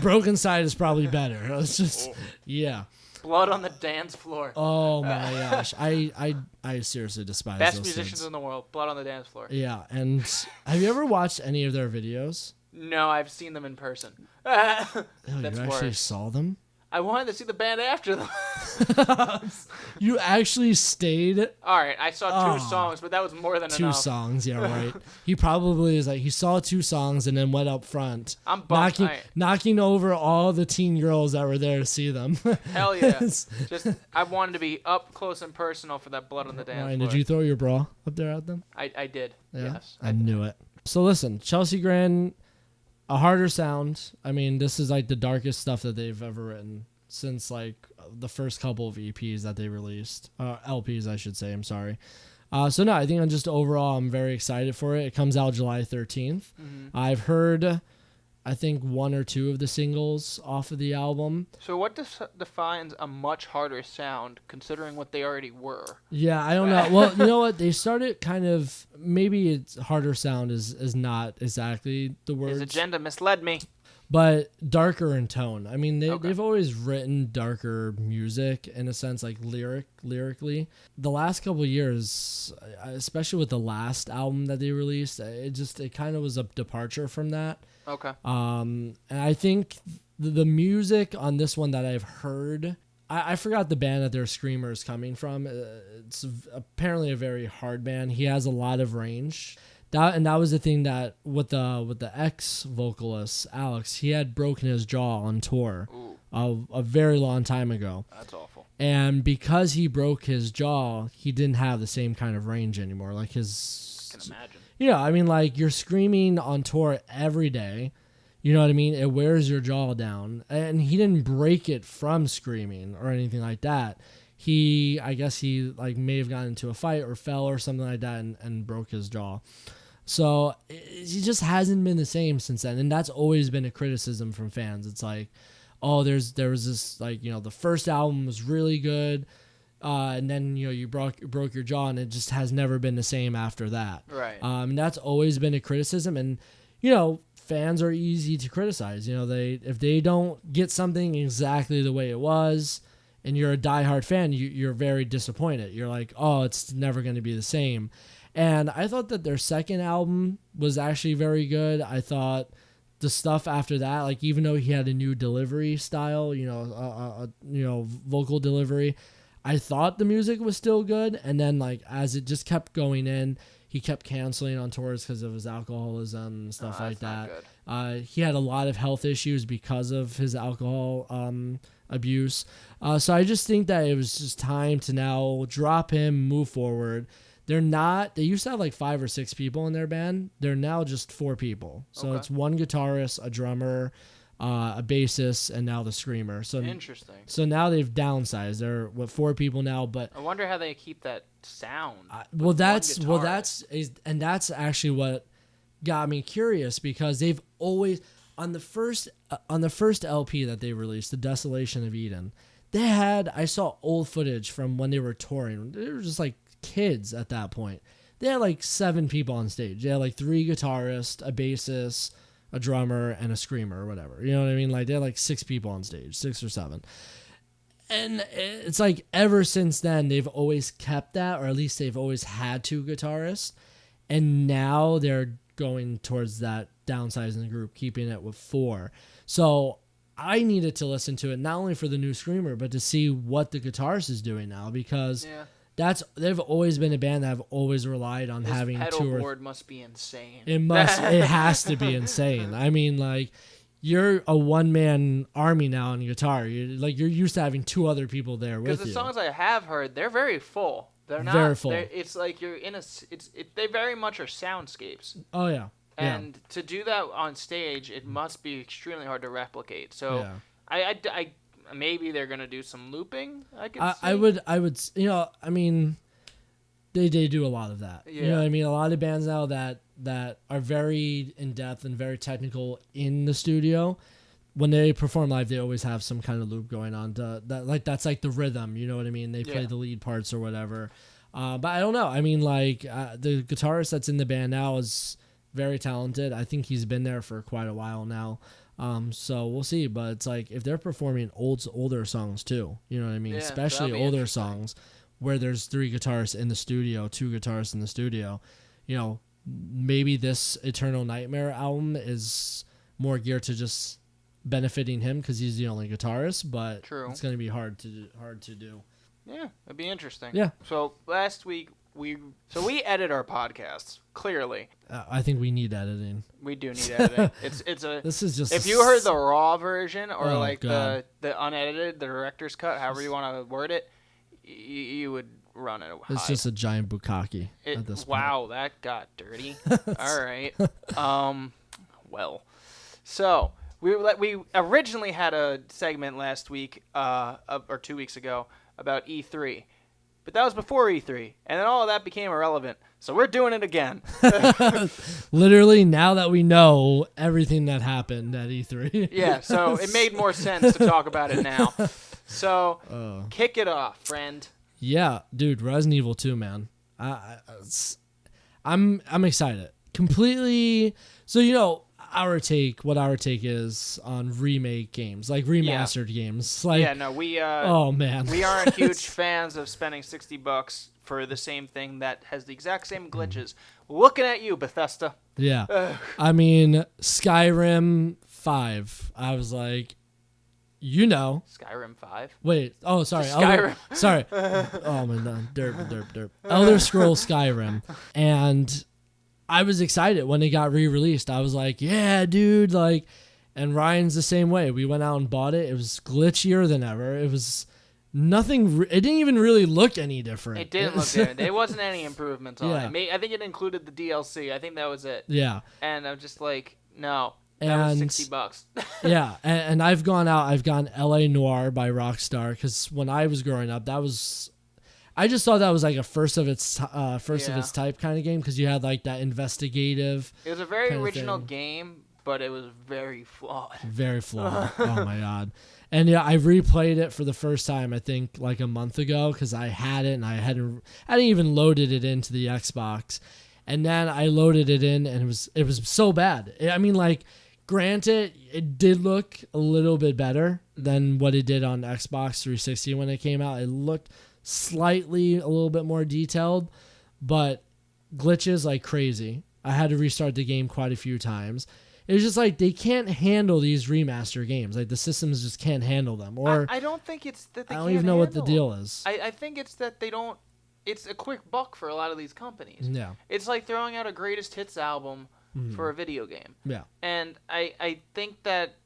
Broken Side is probably better. It's just yeah. Blood on the Dance Floor. Oh my gosh. I seriously despise Best those musicians things. in the world. Blood on the Dance Floor. Yeah, and have you ever watched any of their videos? No, I've seen them in person. Oh, That's you actually worse. saw them? I wanted to see the band after them. You actually stayed? All right, I saw 2 songs, but that was more than 2 enough. songs, yeah, right. He probably is like, he saw 2 songs and then went up front. I'm bummed. Knocking over all the teen girls that were there to see them. Hell yeah. I wanted to be up close and personal for that Blood on the Dance Ryan, Floor. did you throw your bra up there at them? I did, Yeah? yes. I knew it. So listen, Chelsea Grin, a harder sound. I mean, this is like the darkest stuff that they've ever written since like the first couple of EPs that they released. LPs, I should say. I'm sorry. So no, I think I'm very excited for it. It comes out July 13th. Mm-hmm. I've heard, I think 1 or 2 of the singles off of the album. So what defines a much harder sound, considering what they already were? Yeah, I don't know. Well, you know what? They started kind of, maybe it's harder sound is not exactly the word. His agenda misled me. But darker in tone. I mean, Okay. they've always written darker music in a sense, like lyrically. The last couple of years, especially with the last album that they released, it kind of was a departure from that. Okay. And I think the music on this one that I've heard, I forgot the band that their screamer is coming from. It's apparently a very hard band. He has a lot of range. That was the thing that with the ex-vocalist, Alex, he had broken his jaw on tour a very long time ago. That's awful. And because he broke his jaw, he didn't have the same kind of range anymore. Like I can imagine. I mean, like, you're screaming on tour every day. You know what I mean? It wears your jaw down. And he didn't break it from screaming or anything like that. I guess he like may have gotten into a fight or fell or something like that and broke his jaw. So he just hasn't been the same since then. And that's always been a criticism from fans. It's like, oh, there was this, like, the first album was really good. And then, you broke your jaw, and it just has never been the same after that. Right. And that's always been a criticism. And, fans are easy to criticize. If they don't get something exactly the way it was, and you're a diehard fan, you're very disappointed. You're like, oh, it's never going to be the same. And I thought that their second album was actually very good. I thought the stuff after that, like, even though he had a new delivery style, vocal delivery, I thought the music was still good. And then, like, as it just kept going in, he kept canceling on tours because of his alcoholism and stuff like that. He had a lot of health issues because of his alcohol abuse. So I just think that it was just time to now drop him, move forward. They used to have like 5 or 6 people in their band. They're now just 4 people. So It's one guitarist, a drummer, a bassist, and now the screamer. So interesting. So now they've downsized. They're 4 people now, but I wonder how they keep that sound. That's actually what got me curious, because they've always on the first LP that they released, The Desolation of Eden, I saw old footage from when they were touring. They were just like kids at that point. They had like 7 people on stage. They had like 3 guitarists, a bassist, a drummer, and a screamer or whatever. You know what I mean? Like, they had like 6 people on stage, 6 or 7. And it's like ever since then, they've always kept that, or at least they've always had 2 guitarists. And now they're going towards that downsizing the group, keeping it with 4. So I needed to listen to it, not only for the new screamer, but to see what the guitarist is doing now, because they've always been a band that have always relied on having 2 or 3. Pedal board must be insane. It has to be insane. I mean, like, you're a one-man army now on guitar. You're used to having 2 other people there with you. Because the songs I have heard, they're very full. They're not very full. It's like you're in they very much are soundscapes. Oh yeah. And to do that on stage, it must be extremely hard to replicate. So I maybe they're gonna do some looping. I would. I mean, they do a lot of that. Yeah. You know what I mean? A lot of bands now that are very in depth and very technical in the studio, when they perform live, they always have some kind of loop going on. That's like the rhythm. You know what I mean? They play the lead parts or whatever. But I don't know. I mean, like, the guitarist that's in the band now is very talented. I think he's been there for quite a while now. So we'll see. But it's like, if they're performing older songs too, you know what I mean? Especially older songs where there's 3 guitarists in the studio, 2 guitarists in the studio, maybe this Eternal Nightmare album is more geared to just benefiting him because he's the only guitarist, but it's going to be hard to do. Yeah, it'd be interesting. Yeah. So last week we edit our podcasts, clearly. I think we need editing. We do need editing. This is just, if you heard the raw version or the unedited, the director's cut, however you want to word it, you would run it. It's just a giant bukkake at this point. Wow, that got dirty. All right. Well, so we originally had a segment last week or 2 weeks ago about E3. But that was before E3, and then all of that became irrelevant. So we're doing it again. Literally, now that we know everything that happened at E3. Yeah, so it made more sense to talk about it now. So, kick it off, friend. Yeah, dude, Resident Evil 2, man. I'm excited. Completely. So, our take is on remake games, like remastered games. Like, oh man, we aren't huge fans of spending $60 for the same thing that has the exact same glitches. Looking at you, Bethesda. Yeah. I mean, Skyrim 5. I was like, Skyrim 5? Wait. Oh, sorry. Skyrim. Sorry. Oh my god. Derp. Elder Scrolls Skyrim. And I was excited when it got re-released. I was like, yeah, dude, like, and Ryan's the same way. We went out and bought it. It was glitchier than ever. It was nothing. It didn't even really look any different. It didn't look different. There wasn't any improvements on Yeah. it. I think it included the DLC. I think that was it. Yeah. And I'm just like, no. That was $60. Yeah, and I've gone L.A. Noire by Rockstar, because when I was growing up, I just thought that was like a first of its type kind of game, because you had like that investigative. It was a very original game, but it was very flawed. Very flawed. Oh my god. And yeah, I replayed it for the first time, I think like a month ago, because I had it and I hadn't even loaded it into the Xbox, and then I loaded it in and it was so bad. I mean, like, granted, it did look a little bit better than what it did on Xbox 360 when it came out. It looked slightly a little bit more detailed, but glitches like crazy. I had to restart the game quite a few times. It was just like they can't handle these remaster games. Like the systems just can't handle them. Or I don't think it's that they I can't don't even know what the handle deal is. I think it's that they don't. It's a quick buck for a lot of these companies. Yeah. It's like throwing out a greatest hits album for a video game. Yeah. And I think that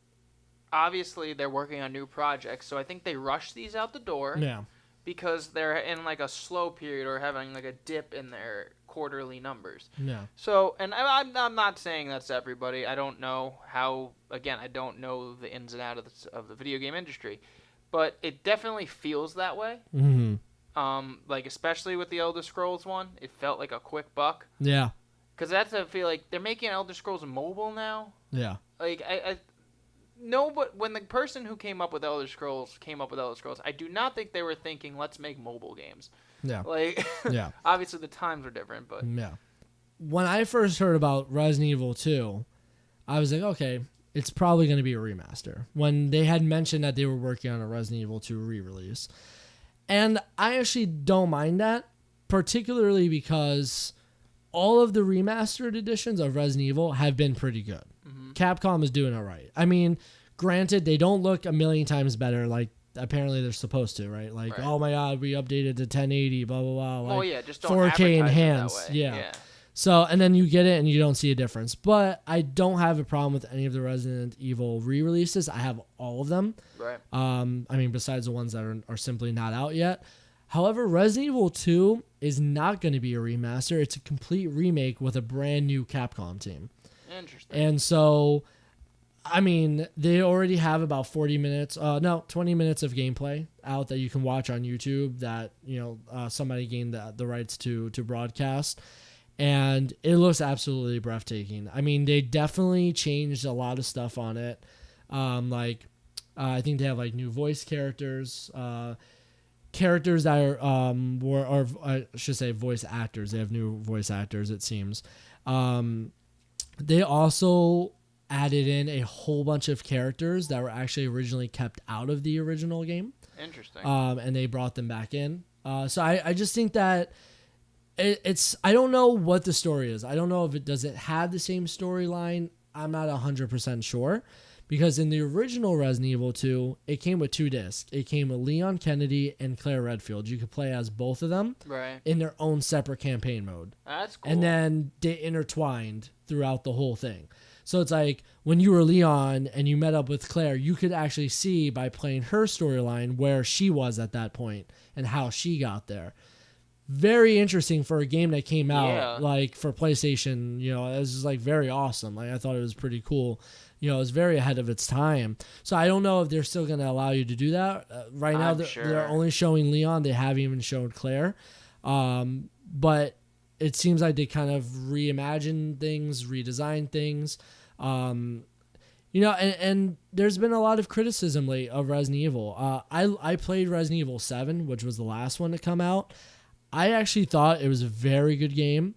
obviously they're working on new projects, so I think they rush these out the door. Yeah. Because they're in like a slow period or having like a dip in their quarterly numbers. Yeah. So, and I'm not saying that's everybody. I don't know how. Again, I don't know the ins and outs of the video game industry, but it definitely feels that way. Mm-hmm. Like especially with the Elder Scrolls one, it felt like a quick buck. Yeah. Because I feel like they're making Elder Scrolls mobile now. Yeah. Like no, but when the person who came up with Elder Scrolls, I do not think they were thinking, let's make mobile games. Yeah. Like, yeah. Obviously the times are different, but yeah. When I first heard about Resident Evil 2, I was like, okay, it's probably going to be a remaster. When they had mentioned that they were working on a Resident Evil 2 re-release. And I actually don't mind that, particularly because all of the remastered editions of Resident Evil have been pretty good. Mm-hmm. Capcom is doing all right. I mean, granted, they don't look a million times better like apparently they're supposed to, right? Like, right. Oh my god, we updated to 1080, blah, blah, blah. Like, oh, yeah, just don't 4K enhanced. Yeah. So, and then you get it and you don't see a difference. But I don't have a problem with any of the Resident Evil re-releases. I have all of them. Right. I mean, besides the ones that are simply not out yet. However, Resident Evil 2 is not going to be a remaster. It's a complete remake with a brand new Capcom team. Interesting. And so, I mean, they already have about 20 minutes of gameplay out that you can watch on YouTube that, somebody gained the rights to broadcast. And it looks absolutely breathtaking. I mean, they definitely changed a lot of stuff on it. I think they have like new voice characters, characters that are, I should say voice actors. They have new voice actors, it seems. They also added in a whole bunch of characters that were actually originally kept out of the original game. Interesting. And they brought them back in. So I just think that it's I don't know what the story is. I don't know if does it have the same storyline. I'm not 100% sure. Because in the original Resident Evil 2, it came with 2 discs. It came with Leon Kennedy and Claire Redfield. You could play as both of them in their own separate campaign mode. That's cool. And then they intertwined throughout the whole thing. So it's like when you were Leon and you met up with Claire, you could actually see by playing her storyline where she was at that point and how she got there. Very interesting for a game that came out like for PlayStation. It was just like very awesome. Like I thought it was pretty cool. It was very ahead of its time. So I don't know if they're still going to allow you to do that. Right now, they're only showing Leon. They haven't even shown Claire. But it seems like they kind of reimagine things, redesign things. And there's been a lot of criticism late of Resident Evil. I played Resident Evil 7, which was the last one to come out. I actually thought it was a very good game,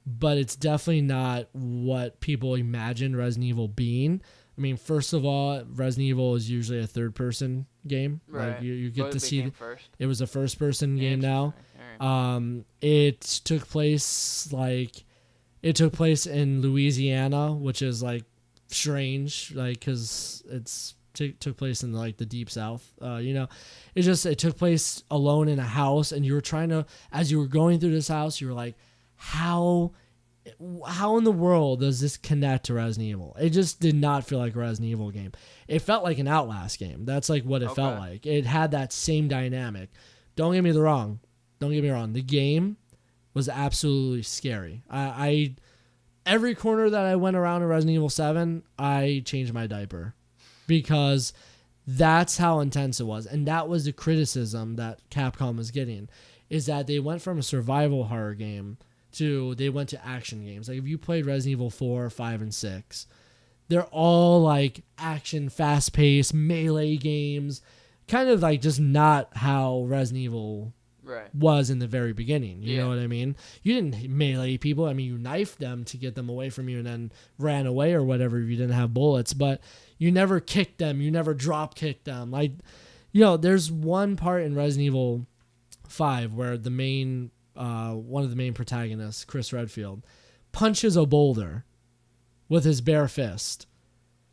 but it's definitely not what people imagine Resident Evil being. I mean, first of all, Resident Evil is usually a third-person game. Right. Like you get to see it was a first-person game now. Right. It took place in Louisiana, which is like strange, like because it's took place in like the deep south. It took place alone in a house, and you were trying to, as you were going through this house, you were like, how how in the world does this connect to Resident Evil? It just did not feel like a Resident Evil game. It felt like an Outlast game. That's like what it felt like. It had that same dynamic. Don't get me wrong. The game was absolutely scary. I every corner that I went around in Resident Evil 7, I changed my diaper because that's how intense it was. And that was the criticism that Capcom was getting, is that they went from a survival horror game they went to action games. Like if you played Resident Evil 4, 5, and 6, they're all like action, fast-paced, melee games, kind of like just not how Resident Evil was in the very beginning. You know what I mean? You didn't melee people. I mean, you knifed them to get them away from you and then ran away or whatever if you didn't have bullets, but you never kicked them. You never drop kicked them. Like, there's one part in Resident Evil 5 where the main one of the main protagonists, Chris Redfield, punches a boulder with his bare fist.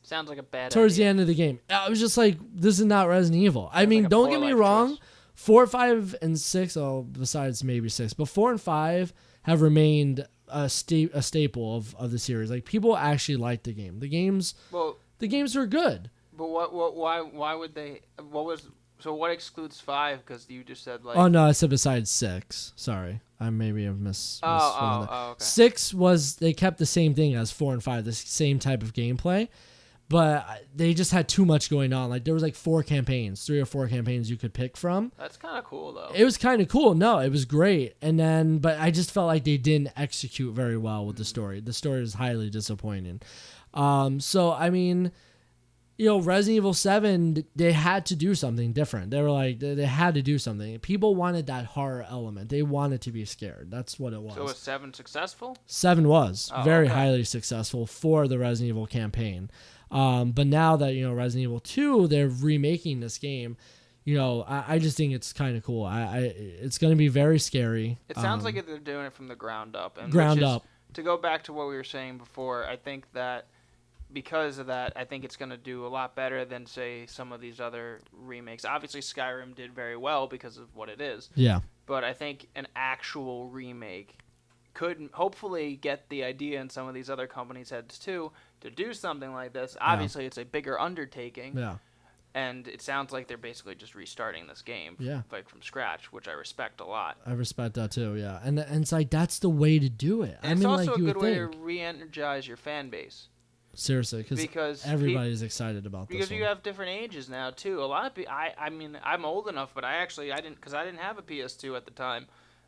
Sounds like a bad towards idea. the end of the game. I was just like, this is not Resident Evil. I mean, don't get me wrong. 4, 5, and 6, besides maybe 6, but 4 and 5 have remained a staple of the series. Like, people actually like the game. The games were good. But why would they? What excludes 5? Because you just said like. Oh no, I said besides 6. Sorry, I maybe have missed. Okay. 6 was, they kept the same thing as 4 and 5, the same type of gameplay, but they just had too much going on. Like there was like 3 or 4 campaigns you could pick from. That's kind of cool though. It was kind of cool. No, it was great. And then, but I just felt like they didn't execute very well with the story. The story was highly disappointing. So I mean, Resident Evil 7, they had to do something different. They were like, they had to do something. People wanted that horror element. They wanted to be scared. That's what it was. So was 7 successful? 7 was very highly successful for the Resident Evil campaign. But now that, Resident Evil 2, they're remaking this game, I just think it's kind of cool. It's going to be very scary. It sounds like they're doing it from the ground up. And to go back to what we were saying before, I think that because of that, I think it's going to do a lot better than, say, some of these other remakes. Obviously, Skyrim did very well because of what it is. Yeah. But I think an actual remake could hopefully get the idea in some of these other companies' heads, too, to do something like this. Obviously, it's a bigger undertaking. Yeah. And it sounds like they're basically just restarting this game like from scratch, which I respect a lot. I respect that, too, yeah. And it's like, that's the way to do it. And it's also a good way to re-energize your fan base. Seriously, because everybody's excited about this. Because you have different ages now too. A lot of people. I mean, I'm old enough, but I didn't have a PS2 at the time,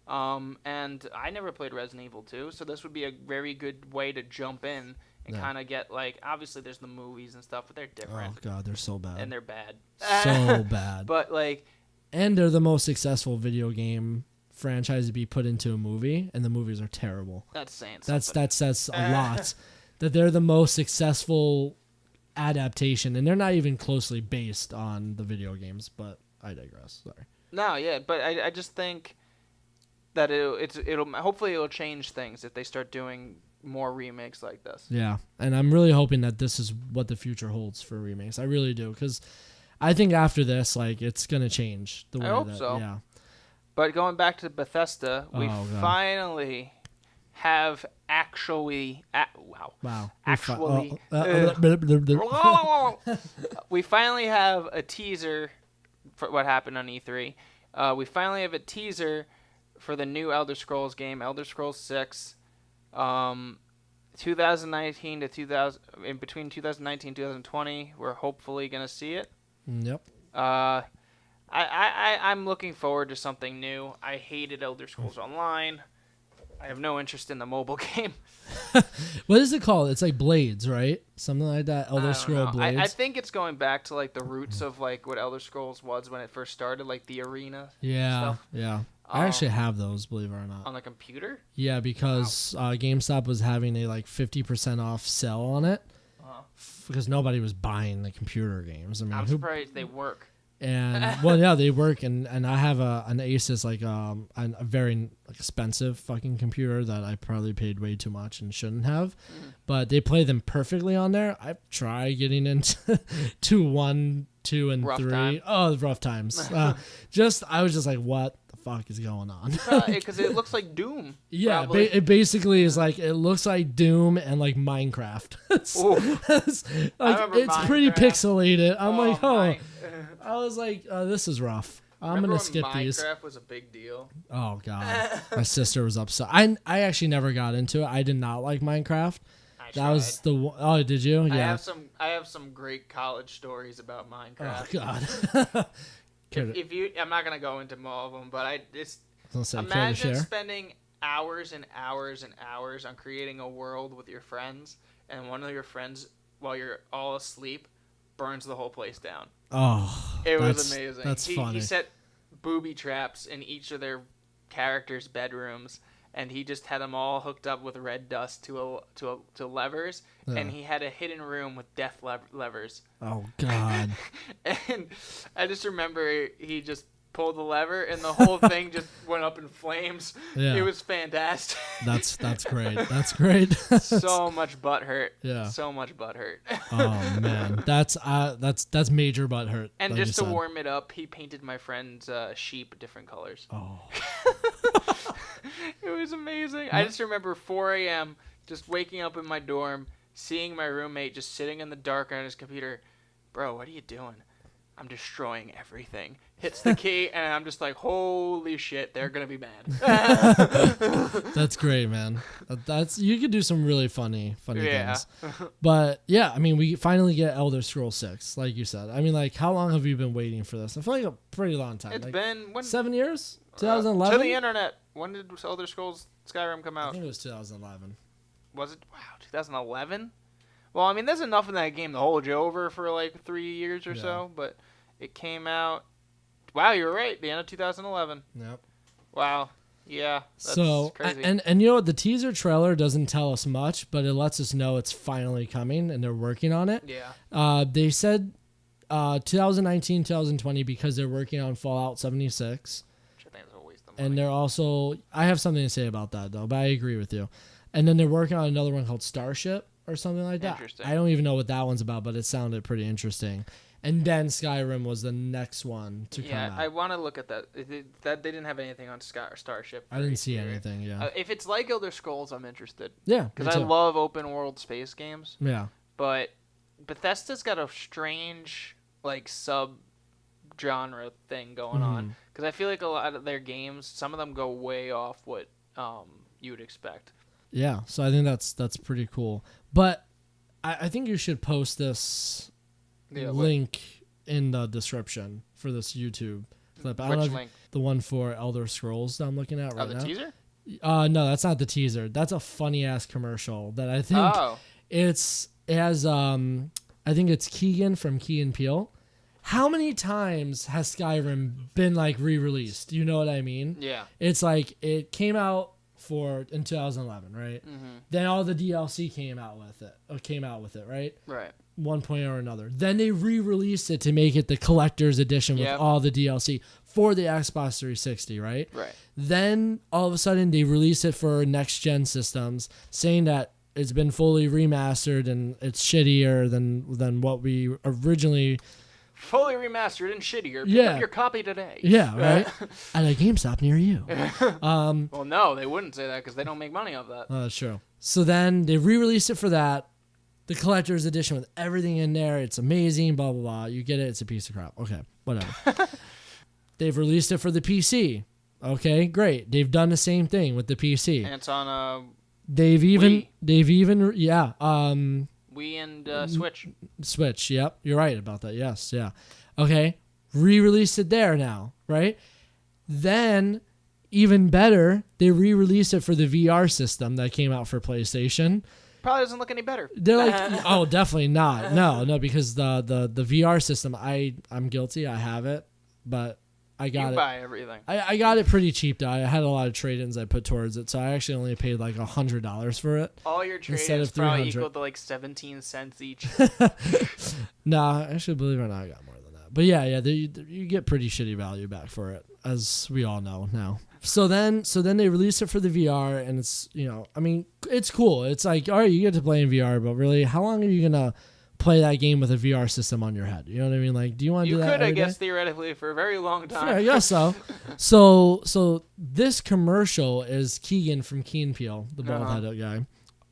and I never played Resident Evil 2. So this would be a very good way to jump in and kind of get like. Obviously, there's the movies and stuff, but they're different. Oh God, they're so bad. And they're bad. So bad. But like. And they're the most successful video game franchise to be put into a movie, and the movies are terrible. That's saying something. That says a lot. That they're the most successful adaptation, and they're not even closely based on the video games, but I digress. Sorry. No, yeah, but I just think that it'll hopefully it'll change things if they start doing more remakes like this. Yeah, and I'm really hoping that this is what the future holds for remakes. I really do, because I think after this, like, it's going to change the way I hope so. Yeah. But going back to Bethesda, we finally have actually we finally have a teaser for what happened on E3. We finally have a teaser for the new Elder Scrolls game, Elder Scrolls 6. 2019 to 2000, in between 2019 and 2020, we're hopefully gonna see it. Yep. I'm looking forward to something new. I hated Elder Scrolls Online. I have no interest in the mobile game. What is it called? It's like Blades, right? Something like that. Elder Scrolls Blades. I think it's going back to like the roots of like what Elder Scrolls was when it first started, like the arena. Yeah, stuff. yeah. I actually have those, believe it or not. On the computer? Yeah, because GameStop was having a like 50% off sale on it because nobody was buying the computer games. I mean, I'm surprised they work. And well, yeah, they work, and I have an Asus, like a very expensive fucking computer that I probably paid way too much and shouldn't have, but they play them perfectly on there. I try getting into to 1, 2, and rough 3. Time. Oh, the rough times. I was just like, what the fuck is going on? Because it looks like Doom. Yeah, it basically is like, it looks like Doom and like Minecraft. It's pretty pixelated. I'm like, oh, I was like, this is rough. I'm gonna skip these. Minecraft was a big deal. Oh god, my sister was upset. I actually never got into it. I did not like Minecraft. Was the one. Oh, did you? Yeah. I have some great college stories about Minecraft. Oh god. if you, I'm not gonna go into all of them, but I just say, imagine spending hours and hours and hours on creating a world with your friends, and one of your friends, while you're all asleep, burns the whole place down. Oh, it was amazing. That's funny. He set booby traps in each of their characters' bedrooms, and he just had them all hooked up with red dust to levers, and he had a hidden room with death levers. Oh God! And I just remember he just pulled the lever, and the whole thing just went up in flames. Yeah. It was fantastic. That's great. That's great. So much butt hurt. Yeah. So much butt hurt. Oh man, that's major butt hurt. And just to warm it up, he painted my friend's sheep different colors. Oh. It was amazing. I just remember 4 a.m. just waking up in my dorm, seeing my roommate just sitting in the dark on his computer. Bro, what are you doing? I'm destroying everything. Hits the key, and I'm just like, holy shit, they're gonna be mad. That's great, man. You could do some really funny things. But yeah, I mean, we finally get Elder Scrolls 6, like you said. I mean, like, how long have you been waiting for this? I feel like a pretty long time. It's like been 7 years. 2011. To the internet. When did Elder Scrolls Skyrim come out? I think it was 2011. Was it? Wow, 2011. Well, I mean, there's enough in that game to hold you over for like 3 years or so, but it came out. Wow, you're right. The end of 2011. Yep. Wow. Yeah. That's crazy. And you know what? The teaser trailer doesn't tell us much, but it lets us know it's finally coming and they're working on it. Yeah. They said 2019, 2020 because they're working on Fallout 76. Which I think is a waste of money. And they're also. I have something to say about that though, but I agree with you. And then they're working on another one called Starship or something like that. Interesting. I don't even know what that one's about, but it sounded pretty interesting. And then Skyrim was the next one to come out. Yeah, I want to look at that. That they didn't have anything on Starship. I didn't see anything, yeah. If it's like Elder Scrolls, I'm interested. Yeah, because I love open world space games. Yeah. But Bethesda's got a strange like sub genre thing going on, because I feel like a lot of their games, some of them go way off what you would expect. Yeah, so I think that's pretty cool. But I think you should post this link in the description for this YouTube clip. Which link? The one for Elder Scrolls that I'm looking at right now. Oh, the teaser? No, that's not the teaser. That's a funny ass commercial that I think it has I think it's Keegan from Key and Peele. How many times has Skyrim been like re-released? You know what I mean? Yeah. It's like it came out in 2011, right? Mm-hmm. Then all the DLC came out with it, right? Right. One point or another. Then they re-released it to make it the collector's edition with all the DLC for the Xbox 360, right? Right. Then all of a sudden they release it for next gen systems, saying that it's been fully remastered and it's shittier than what we originally. Fully remastered and shittier. Pick up your copy today. Yeah, right? At a GameStop near you. Well, no, they wouldn't say that because they don't make money off that. That's true. So then they re-released it for that. The collector's edition with everything in there. It's amazing, blah, blah, blah. You get it. It's a piece of crap. Okay, whatever. They've released it for the PC. Okay, great. They've done the same thing with the PC. And it's on Wii and Switch. Switch, yep. You're right about that. Yes, yeah. Okay. Re-released it there now, right? Then, even better, they re-released it for the VR system that came out for PlayStation. Probably doesn't look any better. They're like, oh, definitely not. No, because the VR system, I'm guilty. I have it, but I got it. You buy everything. I got it pretty cheap though. I had a lot of trade-ins I put towards it, so I actually only paid like $100 for it. All your trade-ins probably equal to like 17 cents each. Nah, actually, believe it or not, I got more than that. But yeah, you get pretty shitty value back for it, as we all know now. So then they released it for the VR, and it's, I mean, it's cool. It's like, all right, you get to play in VR, but really, how long are you gonna play that game with a VR system on your head. You know what I mean? Like, do you want to do that? You could, I every guess, day? theoretically, for a very long time. Yeah, I guess so. So this commercial is Keegan from Key and Peele, the bald-headed guy.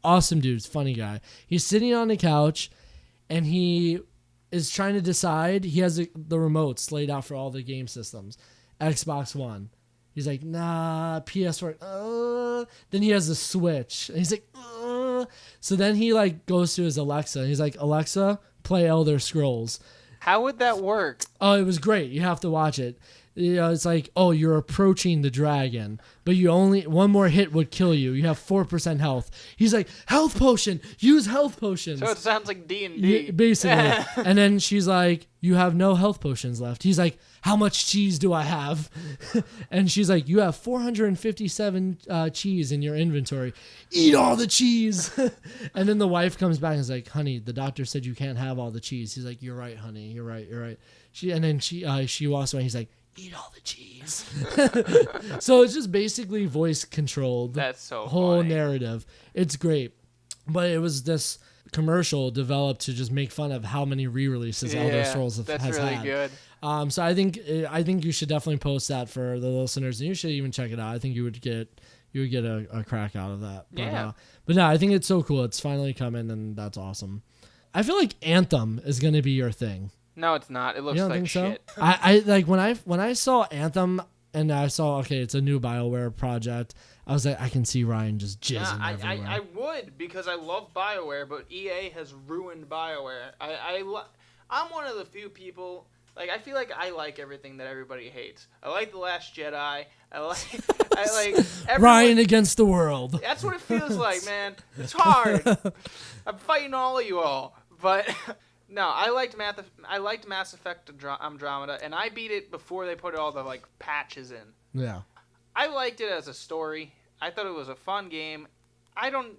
Awesome dude, funny guy. He's sitting on the couch, and he is trying to decide. He has the remotes laid out for all the game systems. Xbox One. He's like, nah, PS4. Then he has the Switch. And he's like, So then he like goes to his Alexa. And he's like, Alexa, play Elder Scrolls. How would that work? Oh, it was great. You have to watch it. You know, it's like, oh, you're approaching the dragon, but you only one more hit would kill you. You have 4% health. He's like, health potion. Use health potions. So it sounds like D&D. Yeah, basically. And then she's like, you have no health potions left. He's like, how much cheese do I have? And she's like, you have 457 cheese in your inventory. Eat all the cheese. And then the wife comes back and is like, honey, the doctor said you can't have all the cheese. He's like, you're right, honey. You're right. You're right. She walks away. He's like, eat all the cheese. So it's just basically voice controlled. That's so whole funny. narrative. It's great. But it was this commercial developed to just make fun of how many re-releases Elder Scrolls has that's had. really good. So I think you should definitely post that for the listeners, and you should even check it out. I think you would get a crack out of that. But no, I think it's so cool. It's finally coming, and that's awesome. I feel like Anthem is going to be your thing. No, it's not. It looks You don't like think shit. so? I like when I saw Anthem and I saw it's a new BioWare project. I was like, I can see Ryan just jizzing everywhere. I would, because I love BioWare, but EA has ruined BioWare. I'm one of the few people. Like, I feel like I like everything that everybody hates. I like The Last Jedi. I like everyone. Ryan against the world. That's what it feels like, man. It's hard. I'm fighting all of you all, but. No, I liked Mass Effect Andromeda, and I beat it before they put all the like patches in. Yeah. I liked it as a story. I thought it was a fun game.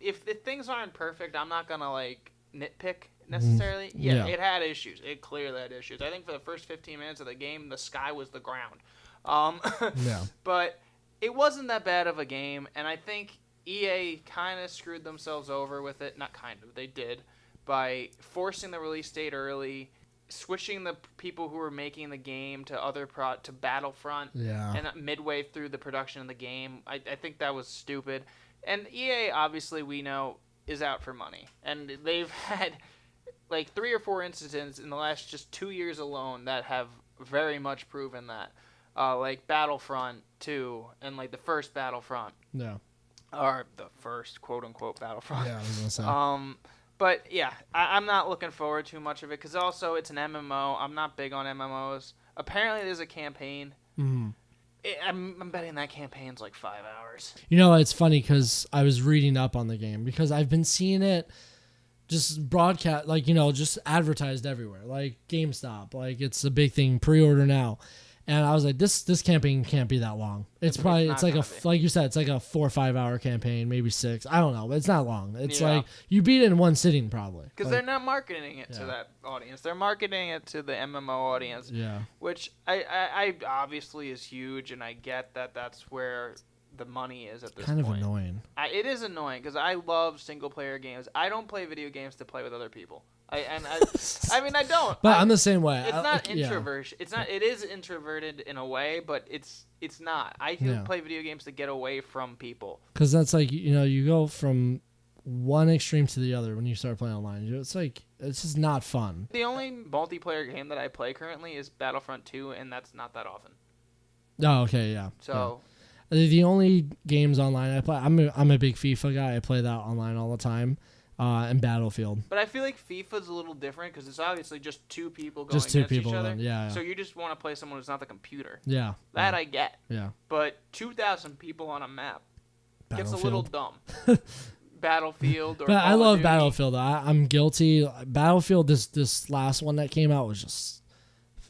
If the things aren't perfect, I'm not gonna like nitpick necessarily. Yeah, it had issues. It clearly had issues. I think for the first 15 minutes of the game, the sky was the ground. Yeah. But it wasn't that bad of a game, and I think EA kind of screwed themselves over with it. Not kind of, they did. By forcing the release date early, switching the people who were making the game to Battlefront, and midway through the production of the game, I think that was stupid. And EA, obviously, we know, is out for money, and they've had like 3 or 4 incidents in the last just 2 years alone that have very much proven that, like Battlefront 2 and like the first Battlefront, or the first quote unquote Battlefront. Yeah, I was gonna say. But yeah, I'm not looking forward too much of it because also it's an MMO. I'm not big on MMOs. Apparently, there's a campaign. Mm-hmm. I'm betting that campaign's like 5 hours. You know, it's funny because I was reading up on the game because I've been seeing it just broadcast, like, just advertised everywhere, like GameStop, like it's a big thing, pre-order now. And I was like, this campaign can't be that long. It's like you said, it's like a 4 or 5 hour campaign, maybe 6. I don't know, but it's not long. It's like you beat it in one sitting probably. Because they're not marketing it to that audience. They're marketing it to the MMO audience. Yeah. Which I obviously is huge, and I get that that's where the money is at this point. Kind of annoying. It is annoying because I love single player games. I don't play video games to play with other people. I mean, I don't. But I'm the same way. It's not introversion. It's not. It is introverted in a way, but it's not. I do play video games to get away from people. Because that's like, you go from one extreme to the other when you start playing online. It's like, it's just not fun. The only multiplayer game that I play currently is Battlefront 2, and that's not that often. Oh, okay, yeah. So. Yeah. The only games online I play, I'm a big FIFA guy. I play that online all the time. And Battlefield. But I feel like FIFA's a little different because it's obviously just 2 people going against each other. Yeah. So you just want to play someone who's not the computer. Yeah. That I get. Yeah. But 2,000 people on a map gets a little dumb. Battlefield. But I love Battlefield. I'm guilty. Battlefield, this last one that came out was just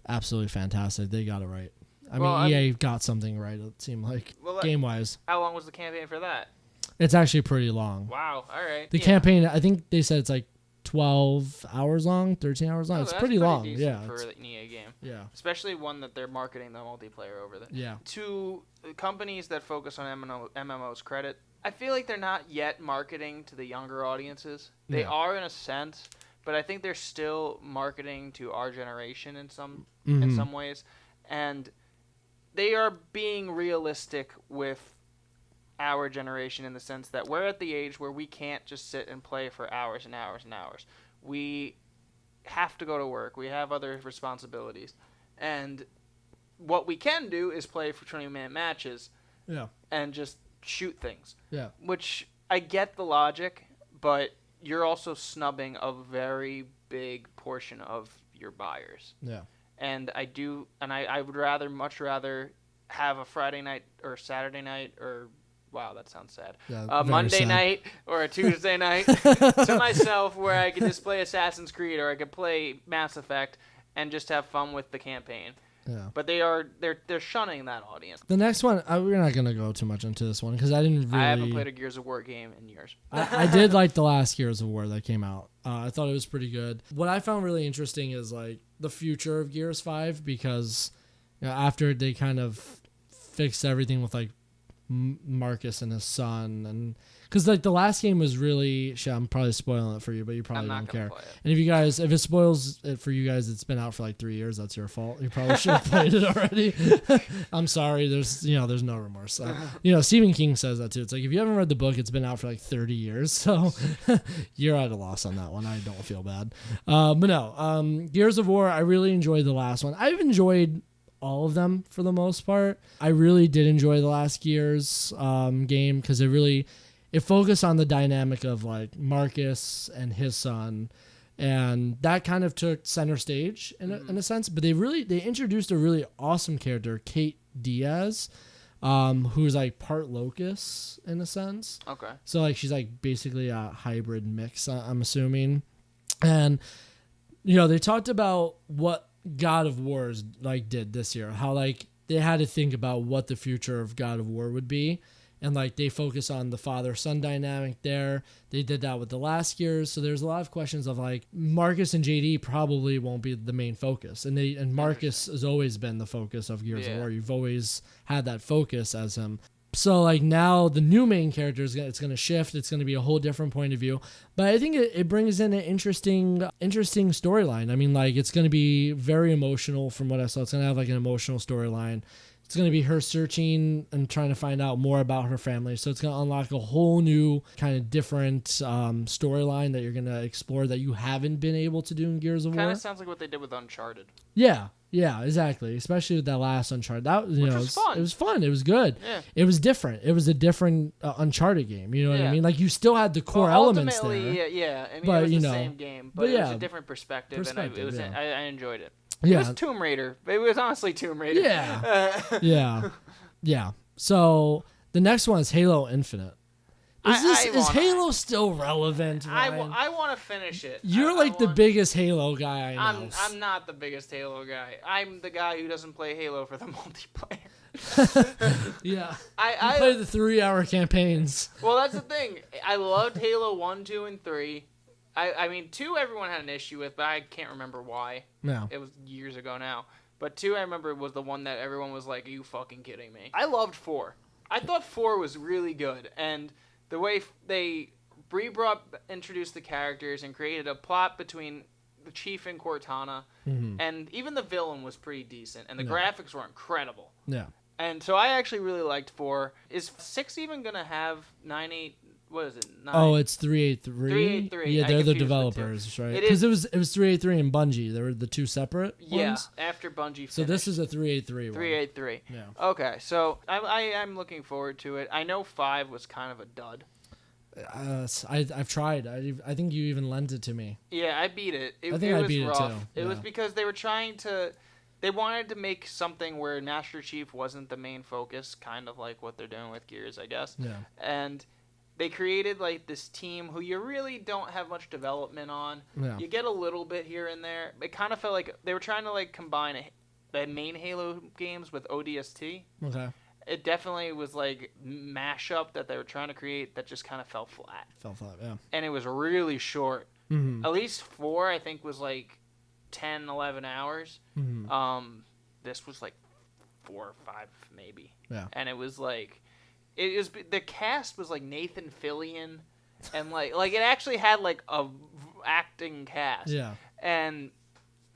absolutely fantastic. They got it right. I mean, EA got something right, it seemed like, game-wise. How long was the campaign for that? It's actually pretty long. Wow, all right. The campaign, I think they said it's like 12 hours long, 13 hours long. It's pretty long. Yeah. For an EA game. Yeah. Especially one that they're marketing the multiplayer over there. Yeah. To companies that focus on MMO's credit, I feel like they're not yet marketing to the younger audiences. They are in a sense, but I think they're still marketing to our generation in some ways, and they are being realistic with our generation in the sense that we're at the age where we can't just sit and play for hours and hours and hours. We have to go to work. We have other responsibilities, and what we can do is play for 20-minute matches, and just shoot things. Yeah, which I get the logic, but you're also snubbing a very big portion of your buyers. Yeah. And I would much rather have a Friday night or Saturday night or, wow, that sounds sad. Yeah, a Monday sad. Night or a Tuesday night to myself where I could just play Assassin's Creed or I could play Mass Effect and just have fun with the campaign. Yeah. But they're shunning that audience. The next one, we're not going to go too much into this one because I haven't played a Gears of War game in years. I did like the last Gears of War that came out. I thought it was pretty good. What I found really interesting is like the future of Gears 5 because after they kind of fixed everything with like Marcus and his son, and because like the last game was really I'm probably spoiling it for you, but you probably don't care. And if it spoils it for you guys, it's been out for like 3 years. That's your fault. You probably should have played it already. I'm sorry. There's no remorse. Stephen King says that too. It's like if you haven't read the book, it's been out for like 30 years, so you're at a loss on that one. I don't feel bad. But no, Gears of War. I really enjoyed the last one. I've enjoyed all of them for the most part. I really did enjoy the last Gears game because it focused on the dynamic of like Marcus and his son, and that kind of took center stage in a sense. But they introduced a really awesome character, Kate Diaz, who's like part Locust in a sense. Okay. So like she's like basically a hybrid mix, I'm assuming, and they talked about what God of War like did this year, how like they had to think about what the future of God of War would be, and like they focus on the father-son dynamic there. They did that with the last Gears, so there's a lot of questions of like Marcus and JD probably won't be the main focus, and Marcus has always been the focus of Gears of War. You've always had that focus as him. So like now the new main character it's going to shift. It's going to be a whole different point of view. But I think it brings in an interesting storyline. I mean, like it's going to be very emotional from what I saw. It's going to have like an emotional storyline. It's going to be her searching and trying to find out more about her family. So it's going to unlock a whole new kind of different storyline that you're going to explore that you haven't been able to do in Gears of War. Kind of sounds like what they did with Uncharted. Yeah, exactly. Especially with that last Uncharted. Which was fun. It was fun. It was good. Yeah. It was different. It was a different Uncharted game. You know what I mean? Like you still had the core elements there. Yeah. I mean, it was the same game, but it was a different perspective, and I enjoyed it. It was Tomb Raider. It was honestly Tomb Raider. Yeah. Yeah. So the next one is Halo Infinite. Is Halo still relevant, Ryan? I want to finish it. You're the biggest Halo guy I know. I'm not the biggest Halo guy. I'm the guy who doesn't play Halo for the multiplayer. Yeah. I play the 3-hour campaigns. Well, that's the thing. I loved Halo 1, 2, and 3. I mean, 2 everyone had an issue with, but I can't remember why. No. It was years ago now. But 2 I remember was the one that everyone was like, are you fucking kidding me? I loved 4. I thought 4 was really good, and the way they introduced the characters and created a plot between the Chief and Cortana, and even the villain was pretty decent, and the graphics were incredible. Yeah. And so I actually really liked 4. Is 6 even going to have 9.8? What is it? 9? Oh, it's 383. 383. Yeah, they're the developers, right? Because it was 383 and Bungie. They were the two separate ones. Yeah, after Bungie finished. So this is a 383 one. 383. Yeah. Okay, so I'm looking forward to it. I know 5 was kind of a dud. I've tried. I think you even lent it to me. Yeah, I beat it. I think I beat rough. it too. It was because they were trying to... They wanted to make something where Master Chief wasn't the main focus, kind of like what they're doing with Gears, I guess. Yeah. And they created like this team who you really don't have much development on. Yeah. You get a little bit here and there. It kind of felt like they were trying to like combine the main Halo games with ODST. Okay. It definitely was like mashup that they were trying to create that just kind of fell flat. Yeah. And it was really short. Mm-hmm. At least 4, I think, was like 10, 11 hours. Mm-hmm. This was like 4 or 5 maybe. Yeah. And it was like... the cast was like Nathan Fillion, and like it actually had like acting cast. Yeah. And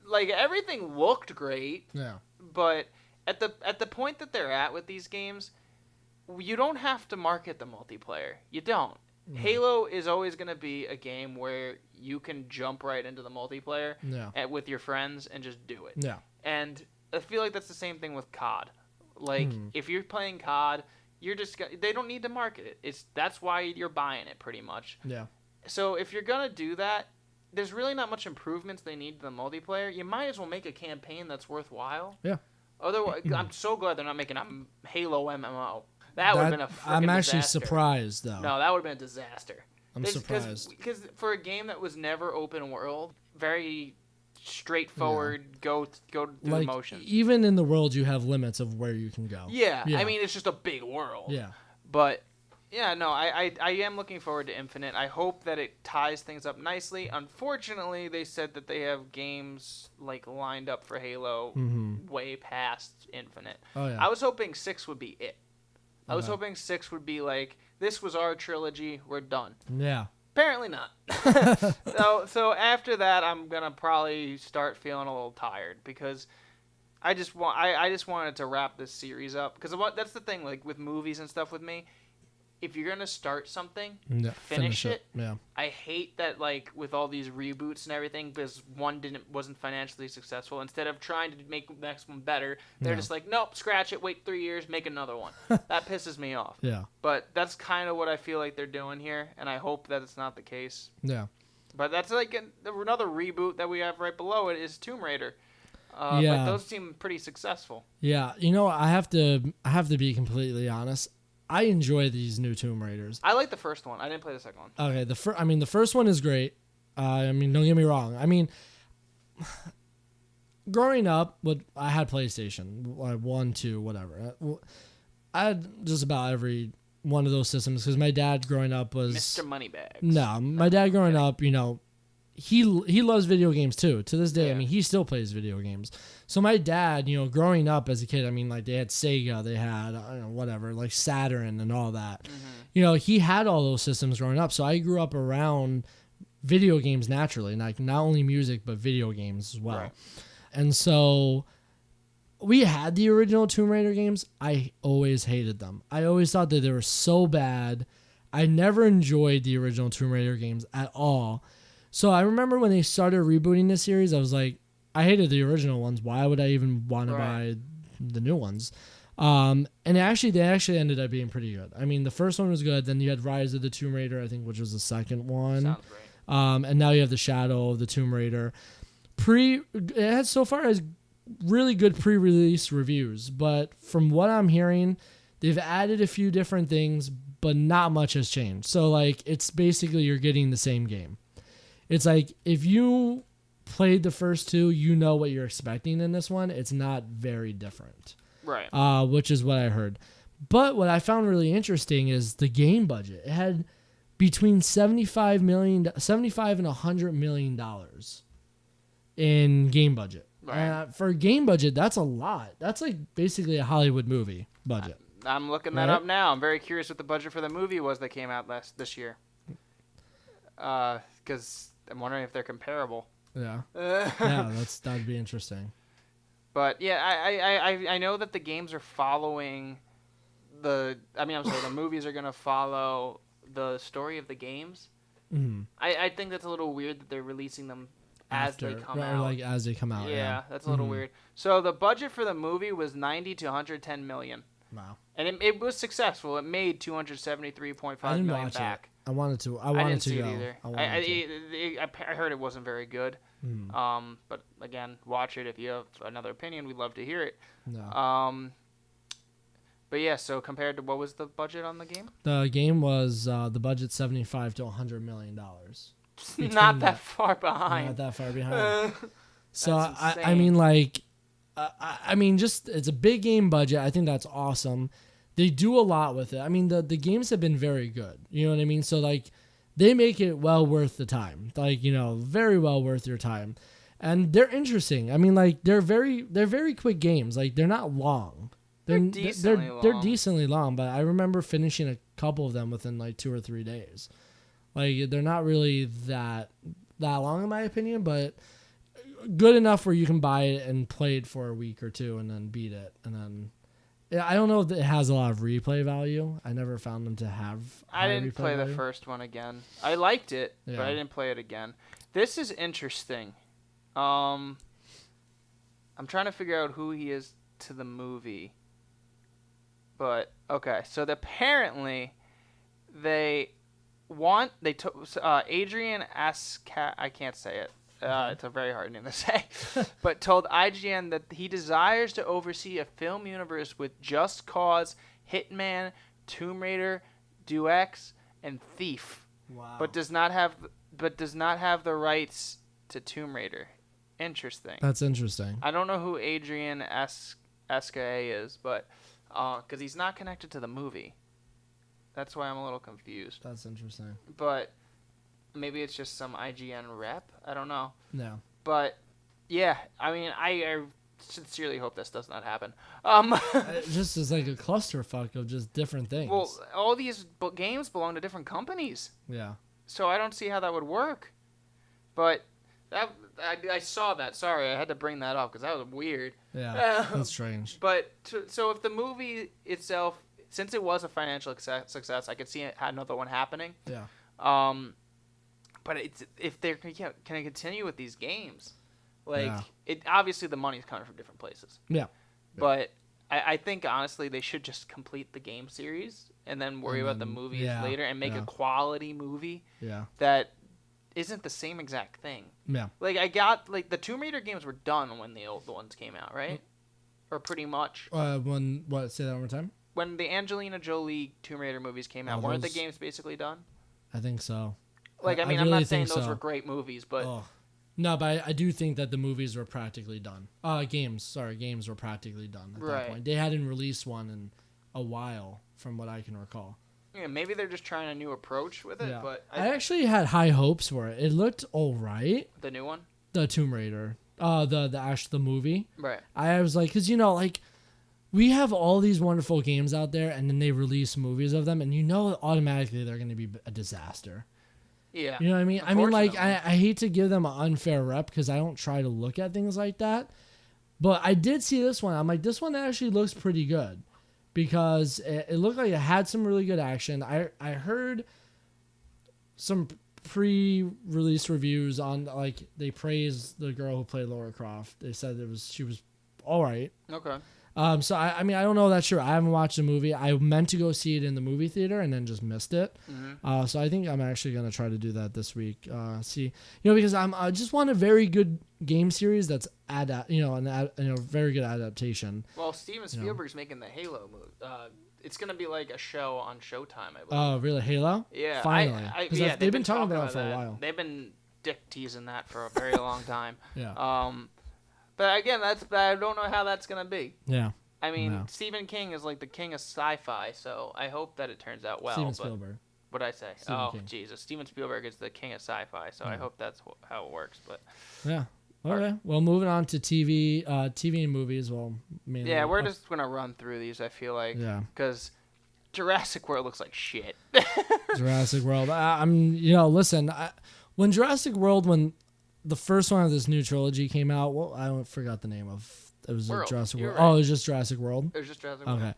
like everything looked great. Yeah. But at the point that they're at with these games, you don't have to market the multiplayer. You don't. Mm. Halo is always going to be a game where you can jump right into the multiplayer with your friends and just do it. Yeah. And I feel like that's the same thing with COD. Like, if you're playing COD, they don't need to market it. That's why you're buying it, pretty much. Yeah. So if you're going to do that, there's really not much improvements they need to the multiplayer. You might as well make a campaign that's worthwhile. Yeah. Otherwise, I'm so glad they're not making a Halo MMO. That would have been a freaking I'm actually disaster. surprised, though. No, that would have been a disaster. I'm surprised. Because for a game that was never open world, very straightforward, go through the motions. Even in the world, you have limits of where you can go. Yeah, I mean, it's just a big world. Yeah. But, yeah, no, I am looking forward to Infinite. I hope that it ties things up nicely. Unfortunately, they said that they have games, like, lined up for Halo way past Infinite. Oh, yeah. I was hoping 6 would be it. I was hoping 6 would be like, this was our trilogy, we're done. Yeah. Apparently not. So after that, I'm gonna probably start feeling a little tired because I just wanted to wrap this series up because that's the thing, like with movies and stuff with me. If you're gonna start something, finish it. Yeah. I hate that, like with all these reboots and everything, because one wasn't financially successful. Instead of trying to make the next one better, they're just like, nope, scratch it, wait 3 years, make another one. That pisses me off. Yeah. But that's kind of what I feel like they're doing here, and I hope that it's not the case. Yeah. But that's like another reboot that we have right below it is Tomb Raider. Yeah. But those seem pretty successful. Yeah. You know, I have to be completely honest. I enjoy these new Tomb Raiders. I like the first one. I didn't play the second one. Okay, the first one is great. I mean, don't get me wrong. I mean, growing up, I had PlayStation, 1, 2, whatever. I had just about every one of those systems because my dad growing up was Mr. Moneybags. No, my dad growing up, you know, he loves video games too. To this day, I mean, he still plays video games. So my dad, you know, growing up as a kid, I mean, like they had Sega, they had I don't know, whatever, like Saturn and all that. You know, he had all those systems growing up. So I grew up around video games naturally, like not only music but video games as well. Right. And so we had the original Tomb Raider games. I always hated them. I always thought that they were so bad. I never enjoyed the original Tomb Raider games at all. So I remember when they started rebooting this series, I was like, I hated the original ones. Why would I even want to buy the new ones? And they actually ended up being pretty good. I mean, the first one was good. Then you had Rise of the Tomb Raider, I think, which was the second one. Sounds great. And now you have the Shadow of the Tomb Raider. It had so far as really good pre-release reviews, but from what I'm hearing, they've added a few different things, but not much has changed. So like, it's basically you're getting the same game. It's like if you played the first two, you know what you're expecting in this one. It's not very different. Right. Which is what I heard. But what I found really interesting is the game budget. It had between $75 and $100 million in game budget. Right. For a game budget, that's a lot. That's like basically a Hollywood movie budget. I'm looking that up now. I'm very curious what the budget for the movie was that came out this year. Because I'm wondering if they're comparable. Yeah. Yeah, that'd be interesting. But yeah, I know that the games are following the movies are gonna follow the story of the games. Mm-hmm. I think that's a little weird that they're releasing them as they come out. Like as they come out. Yeah, that's a little weird. So the budget for the movie was 90 to 110 million. Wow. And it was successful. It made 273.5 million back. I wanted to. I didn't see go. it either. I heard it wasn't very good. But again, watch it if you have another opinion. We'd love to hear it. No. But yeah, so compared to what was the budget on the game? The game was the budget $75 to $100 million. Not that far behind. Not that far behind. So I mean, like, I mean, just it's a big game budget. I think that's awesome. They do a lot with it. I mean, the games have been very good. You know what I mean? So like, they make it well worth the time. Like, you know, very well worth your time, and they're interesting. I mean, like they're very quick games. Like they're not long. They're decently long, but I remember finishing a couple of them within like 2 or 3 days. Like they're not really that that long in my opinion, but good enough where you can buy it and play it for a week or two and then beat it. And then I don't know if it has a lot of replay value. I never found them to have. I didn't play the first one again. I liked it, but I didn't play it again. This is interesting. I'm trying to figure out who he is to the movie. But okay, so apparently they took Adrian Asca. I can't say it. It's a very hard name to say, but told IGN that he desires to oversee a film universe with Just Cause, Hitman, Tomb Raider, Deus Ex, and Thief. Wow. But does not have the rights to Tomb Raider. Interesting. That's interesting. I don't know who Adrian Asca is, but because he's not connected to the movie, that's why I'm a little confused. That's interesting. But maybe it's just some IGN rep. I don't know. No. But yeah, I mean, I sincerely hope this does not happen. It just is like a clusterfuck of just different things. Well, all these games belong to different companies. Yeah. So I don't see how that would work. But I saw that. Sorry, I had to bring that up because that was weird. Yeah, that's strange. But so if the movie itself, since it was a financial success, I could see another one happening. Yeah. But if they're can continue with these games, like Yeah. it obviously the money's coming from different places. Yeah. But I think honestly they should just complete the game series and then worry about the movies later and make a quality movie Yeah. that isn't the same exact thing. Yeah. Like I got like the Tomb Raider games were done when the old ones came out, right? Or pretty much. Say that one more time? When the Angelina Jolie Tomb Raider movies came out, weren't the games basically done? I think so. Like, I mean, I'm really not saying think those so. were great movies, but... Oh. No, but I do think that the movies were practically done. Games were practically done at that point. They hadn't released one in a while, from what I can recall. Yeah, maybe they're just trying a new approach with it, but... I actually had high hopes for it. It looked alright. The new one? The Tomb Raider. The movie. Right. I was like, because, we have all these wonderful games out there, and then they release movies of them, and automatically they're going to be a disaster. Yeah. You know what I mean? I mean, like, I hate to give them an unfair rep because I don't try to look at things like that. But I did see this one. I'm like, this one actually looks pretty good because it looked like it had some really good action. I heard some pre-release reviews on, like, they praised the girl who played Lara Croft. They said she was all right. Okay. So I mean, I don't know that's true. I haven't watched the movie. I meant to go see it in the movie theater and then just missed it. Mm-hmm. So I think I'm actually gonna try to do that this week. Because I just want a very good game series that's very good adaptation. Well, Steven Spielberg's making the Halo movie. It's gonna be like a show on Showtime, I believe. Oh, really? Halo? Yeah. Finally. They've been talking about it for that. a while. They've been dick teasing that for a very long time. Yeah. But again, I don't know how that's gonna be. Yeah. I mean, Stephen King is like the king of sci-fi, so I hope that it turns out well. Steven Spielberg. What'd I say? King. Jesus. Steven Spielberg is the king of sci-fi, so I hope that's how it works. But yeah. Okay. Well, moving on to TV and movies. Well, mainly. Yeah, we're just gonna run through these. I feel like. Yeah. Because Jurassic World looks like shit. Jurassic World. Listen. When Jurassic World, when the first one of this new trilogy came out, well, I forgot the name of. It was Jurassic World. Right. Oh, it was just Jurassic World. It was just Jurassic World. Okay.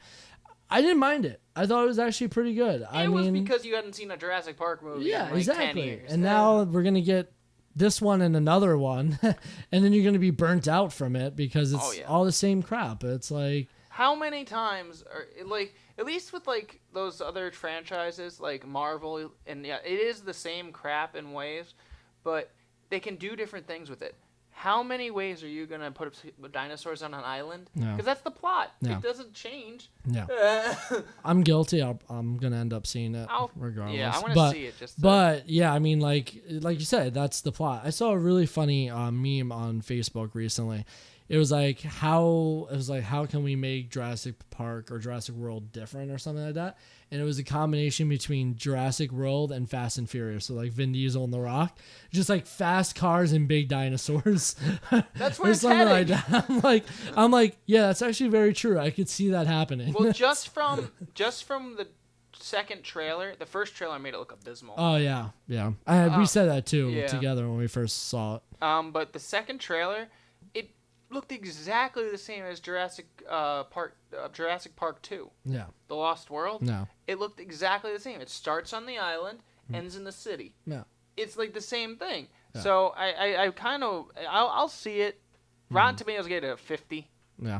I didn't mind it. I thought it was actually pretty good. It was because you hadn't seen a Jurassic Park movie in like 10 years. And now we're going to get this one and another one, and then you're going to be burnt out from it because it's all the same crap. It's like... How many times, at least with like those other franchises like Marvel, and it is the same crap in ways, but they can do different things with it. How many ways are you going to put dinosaurs on an island? Because that's the plot. It doesn't change. Yeah. I'm guilty. I'm going to end up seeing it regardless. Yeah, I want to see it. But, yeah, I mean, like you said, that's the plot. I saw a really funny meme on Facebook recently. It was like, how can we make Jurassic Park or Jurassic World different or something like that? And it was a combination between Jurassic World and Fast and Furious. So like Vin Diesel and The Rock, just like fast cars and big dinosaurs. That's where it's heading. Like that. I'm like, yeah, that's actually very true. I could see that happening. Well, just from second trailer, the first trailer made it look abysmal. Oh yeah. We said that too together when we first saw it. But the second trailer, it looked exactly the same as Jurassic Park 2. Yeah. The Lost World. No. It looked exactly the same. It starts on the island, ends in the city. Yeah. It's like the same thing. Yeah. So I kind of I'll see it. Rotten Tomatoes gave it a 50. Yeah.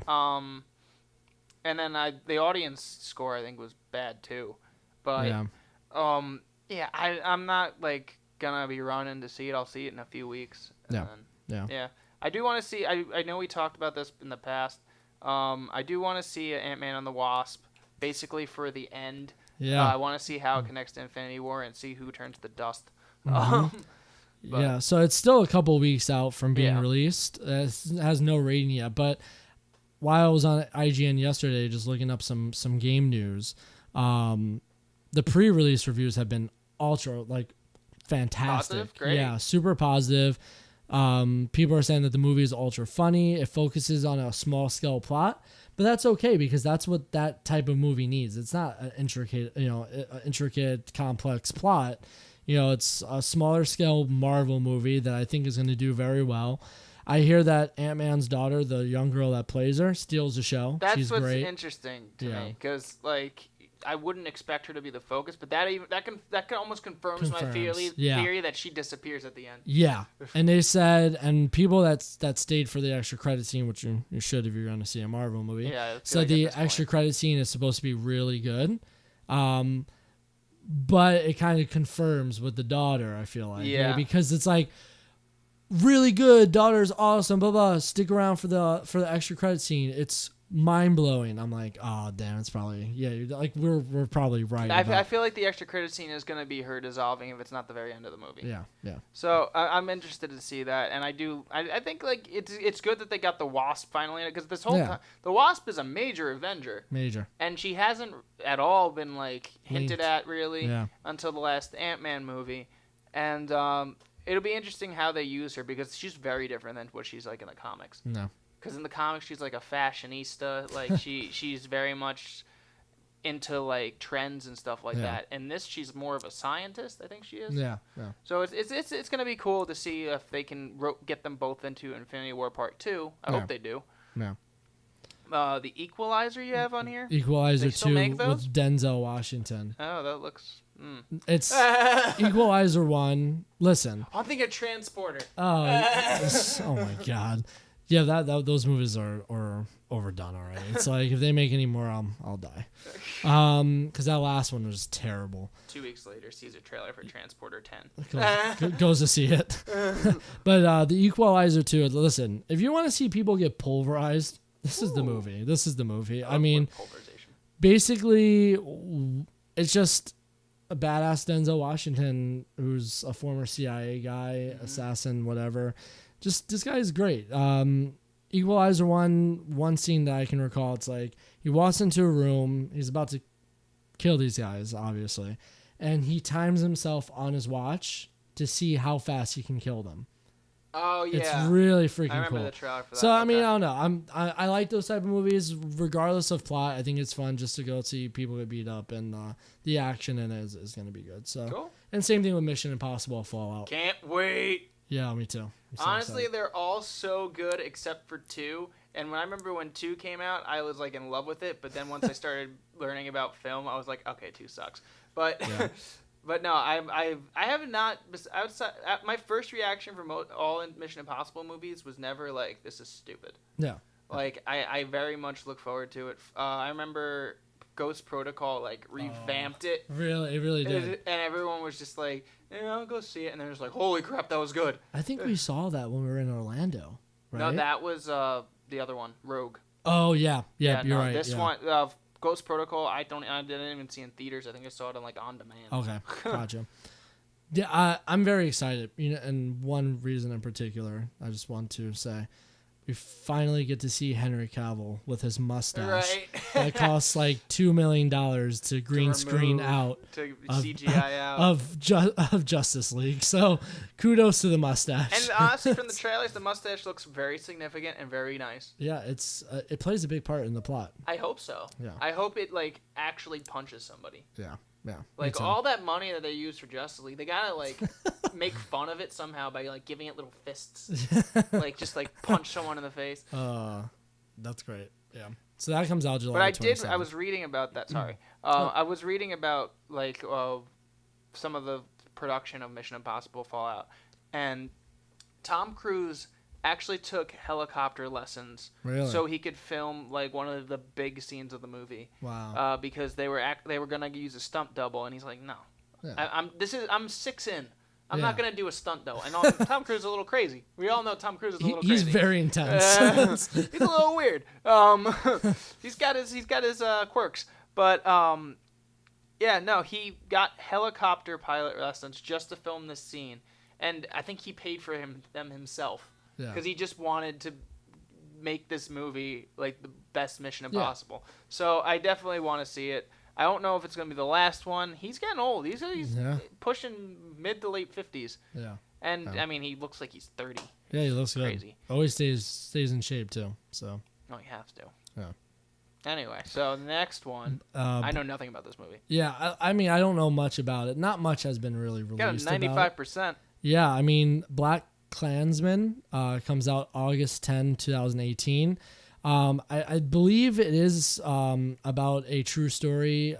And then the audience score I think was bad too, but yeah. I'm not like gonna be running to see it. I'll see it in a few weeks. Yeah. I do want to see. I know we talked about this in the past. I do want to see Ant-Man and the Wasp, basically for the end. Yeah. I want to see how it connects to Infinity War and see who turns to dust. Yeah. So it's still a couple weeks out from being released. It has no rating yet, but. While I was on IGN yesterday, just looking up some game news, the pre-release reviews have been ultra fantastic. Positive? Great. Yeah, super positive. People are saying that the movie is ultra funny. It focuses on a small scale plot, but that's okay because that's what that type of movie needs. It's not an intricate, complex plot. It's a smaller scale Marvel movie that I think is going to do very well. I hear that Ant-Man's daughter, the young girl that plays her, steals the show. That's She's what's great. interesting to me, because I wouldn't expect her to be the focus, but that can almost confirms my theory that she disappears at the end. Yeah, and they said, and people that stayed for the extra credit scene, which you should if you're going to see a Marvel movie. Yeah. So the extra credit scene is supposed to be really good, but it kind of confirms with the daughter. I feel like because it's like. Really good, daughter's awesome, blah blah. Stick around for the extra credit scene. It's mind blowing. I'm like, oh damn, it's probably we're probably right. I feel like the extra credit scene is gonna be her dissolving if it's not the very end of the movie. Yeah. So I'm interested to see that, and I think it's good that they got the Wasp finally in it, because this whole time the Wasp is a major Avenger. And she hasn't at all been hinted at really until the last Ant-Man movie, and it'll be interesting how they use her, because she's very different than what she's like in the comics. No. Because in the comics, she's like a fashionista. She's very much into trends and stuff like that. And this, she's more of a scientist. I think she is. Yeah. So it's gonna be cool to see if they can get them both into Infinity War Part 2. I hope they do. Yeah. The Equalizer you have on here. Equalizer 2 with Denzel Washington. Oh, that looks. It's Equalizer 1. Listen. I'm thinking Transporter. Oh my God. Yeah, those movies are overdone already. It's like if they make any more, I'll die. Because that last one was terrible. 2 weeks later, sees a trailer for Transporter 10. Goes to see it. But the Equalizer 2. Listen, if you want to see people get pulverized, this is the movie. I mean, basically, it's just a badass Denzel Washington, who's a former CIA guy, assassin, whatever. Just this guy is great. Equalizer 1 scene that I can recall, it's like he walks into a room, he's about to kill these guys, obviously, and he times himself on his watch to see how fast he can kill them. Oh yeah, it's really freaking cool. I remember the trailer for that. So I mean, I don't know. I like those type of movies, regardless of plot. I think it's fun just to go see people get beat up, and the action in it is going to be good. So cool. And same thing with Mission Impossible Fallout. Can't wait. Yeah, me too. Honestly, they're all so good except for 2. And I remember when 2 came out, I was in love with it. But then once I started learning about film, I was like, okay, 2 sucks. But. Yeah. But no, I have not. Outside, my first reaction from all Mission Impossible movies was never this is stupid. Yeah. I very much look forward to it. I remember Ghost Protocol revamped it. Really, it really did. And everyone was just I'll go see it. And they're just holy crap, that was good. I think we saw that when we were in Orlando. Right? No, that was the other one, Rogue. Oh yeah, you're right. This one. Ghost Protocol, I didn't even see in theaters. I think I saw it on demand. Okay, gotcha. Yeah, I'm very excited. And one reason in particular, I just want to say, we finally get to see Henry Cavill with his mustache. Right. That costs like $2 million to green screen out to CGI out. of Justice League. So kudos to the mustache. And honestly, from the trailers, the mustache looks very significant and very nice. Yeah, it plays a big part in the plot. I hope so. Yeah. I hope it like actually punches somebody. Yeah. Yeah. Like all that money that they use for Justice League, they gotta like make fun of it somehow by like giving it little fists, like just like punch someone in the face. That's great. Yeah. So that comes out July. But 27th. I was reading about that. Sorry, I was reading about like some of the production of Mission Impossible Fallout, and Tom Cruise actually took helicopter lessons so he could film like one of the big scenes of the movie. Wow. Because they were gonna use a stunt double, and he's like, no, Yeah. I'm 6 in. I'm not gonna do a stunt though. And Tom Cruise is a little crazy. We all know Tom Cruise is a little crazy. He's very intense. He's a little weird. He's got his quirks, but yeah, no, he got helicopter pilot lessons just to film this scene, and I think he paid for them himself. Yeah. Because he just wanted to make this movie like the best Mission Impossible. Yeah. So I definitely want to see it. I don't know if it's going to be the last one. He's getting old. He's pushing mid to late 50s. Yeah. And I mean, he looks like he's 30. Yeah, he looks crazy. Good. Always stays in shape too. So. No, he has to. Yeah. Anyway, so the next one, I know nothing about this movie. Yeah, I mean, I don't know much about it. Not much has been really released. Got a 95%. Yeah, I mean, Black Klansman comes out August 10, 2018. I believe it is about a true story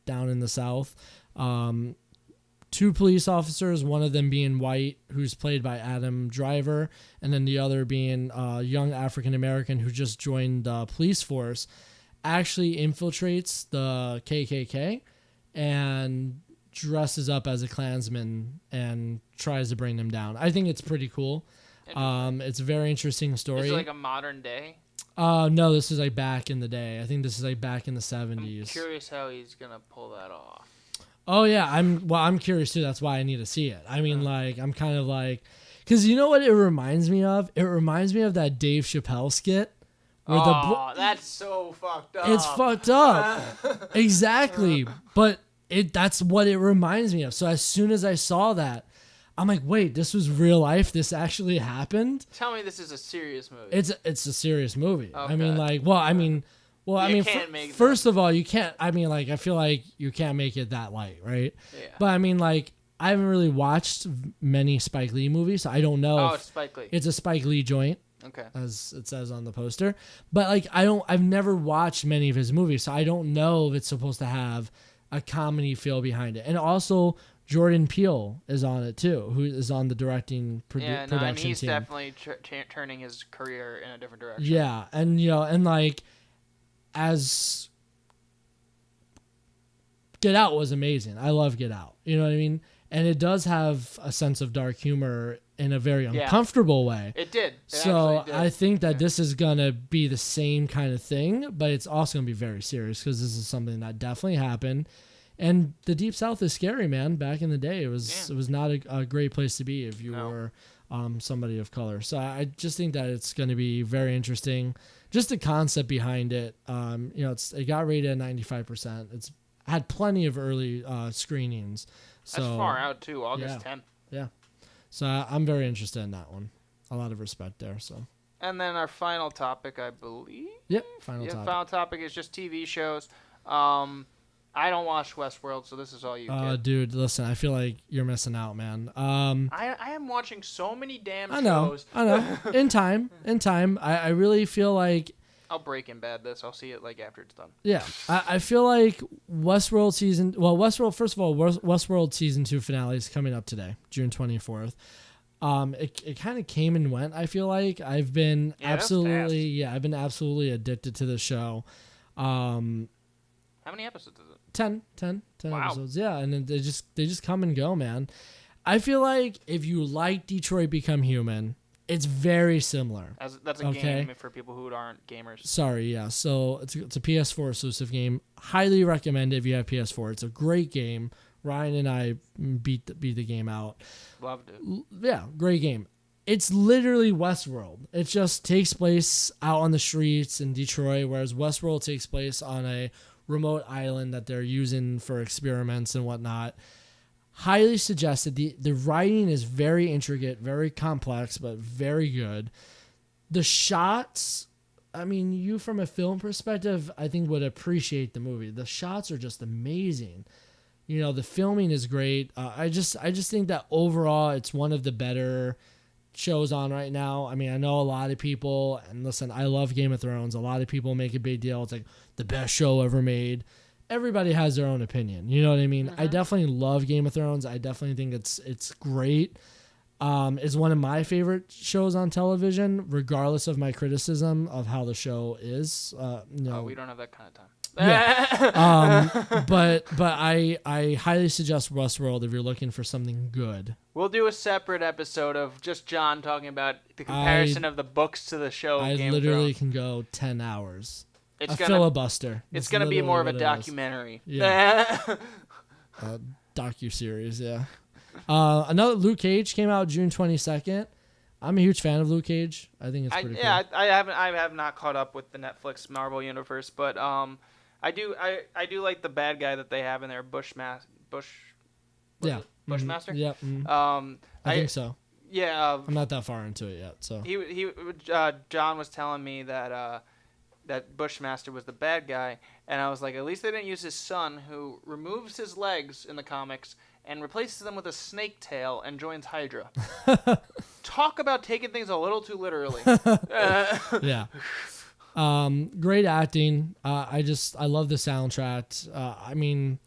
down in the South. 2 police officers, one of them being white, who's played by Adam Driver, and then the other being a young African-American who just joined the police force, actually infiltrates the KKK and dresses up as a Klansman and tries to bring them down. I think it's pretty cool. It's a very interesting story. Is it like a modern day? No, this is like back in the day. I think this is like back in the 70s. I'm curious how he's gonna pull that off. Oh yeah, I'm curious too. That's why I need to see it. I mean, like, I'm kind of like, because you know what it reminds me of? It reminds me of that Dave Chappelle skit. That's so fucked up. It's fucked up. Exactly. But that's what it reminds me of. So as soon as I saw that, I'm like, wait, this was real life? This actually happened? Tell me this is a serious movie. It's a serious movie. Okay. I mean, like, first of all, you can't, I mean, like, I feel like you can't make it that light, right? Yeah. But I mean, like, I haven't really watched many Spike Lee movies, so I don't know. Oh, it's Spike Lee. It's a Spike Lee joint. Okay. As it says on the poster. But like, I've never watched many of his movies, so I don't know if it's supposed to have a comedy feel behind it. And also, Jordan Peele is on it too, who is on the directing production team. And he's definitely turning his career in a different direction. Yeah, and and like, as Get Out was amazing. I love Get Out. You know what I mean? And it does have a sense of dark humor in a very uncomfortable way. It did. So I think that this is going to be the same kind of thing, but it's also going to be very serious because this is something that definitely happened. And the Deep South is scary, man. Back in the day, it was not a great place to be if you were somebody of color. So I just think that it's going to be very interesting. Just the concept behind it. It got rated at 95%. It's had plenty of early screenings. So, that's far out too, August 10th. Yeah. So I'm very interested in that one. A lot of respect there. So. And then our final topic, I believe. Yep. Final topic is just TV shows. I don't watch Westworld, so this is all you get. Dude, listen, I feel like you're missing out, man. I am watching so many damn shows. I know. In time. I really feel like I'll Breaking Bad this. I'll see it like after it's done. Yeah. I feel like Westworld season 2 finale is coming up today, June 24th. It kind of came and went, I feel like. I've been absolutely addicted to the show. How many episodes is it? 10 episodes. Yeah, and they just come and go, man. I feel like if you like Detroit Become Human, it's very similar. That's a game for people who aren't gamers. Sorry, yeah. So it's a PS4 exclusive game. Highly recommend it if you have PS4. It's a great game. Ryan and I beat the game out. Loved it. Yeah, great game. it's literally Westworld. It just takes place out on the streets in Detroit, whereas Westworld takes place on a remote island that they're using for experiments and whatnot. Highly suggested. The writing is very intricate, very complex, but very good. The shots, I mean, you from a film perspective, I think would appreciate the movie. The shots are just amazing. You know, the filming is great. I just think that overall it's one of the better shows on right now. I mean, I know a lot of people, and listen, I love Game of Thrones. A lot of people make a big deal. It's like the best show ever made. Everybody has their own opinion. You know what I mean? I definitely love Game of Thrones. I definitely think it's great. It's one of my favorite shows on television, regardless of my criticism of how the show is. We don't have that kind of time. Yeah. But I highly suggest Westworld if you're looking for something good. We'll do a separate episode of just John talking about the comparison of the books to the show. I Game literally of can go 10 hours. It's a filibuster. It's going to be more of a documentary. Yeah. Docu-series, yeah. Another Luke Cage came out June 22nd. I'm a huge fan of Luke Cage. I think it's pretty cool. Yeah, I have not caught up with the Netflix Marvel universe, but I do like the bad guy that they have in there, Bushmaster. Bushmaster? Yeah. I think so. Yeah. I'm not that far into it yet, so. John was telling me that that Bushmaster was the bad guy, and I was like, at least they didn't use his son, who removes his legs in the comics and replaces them with a snake tail and joins Hydra. Talk about taking things a little too literally. Yeah. Great acting. I love the soundtrack. I mean,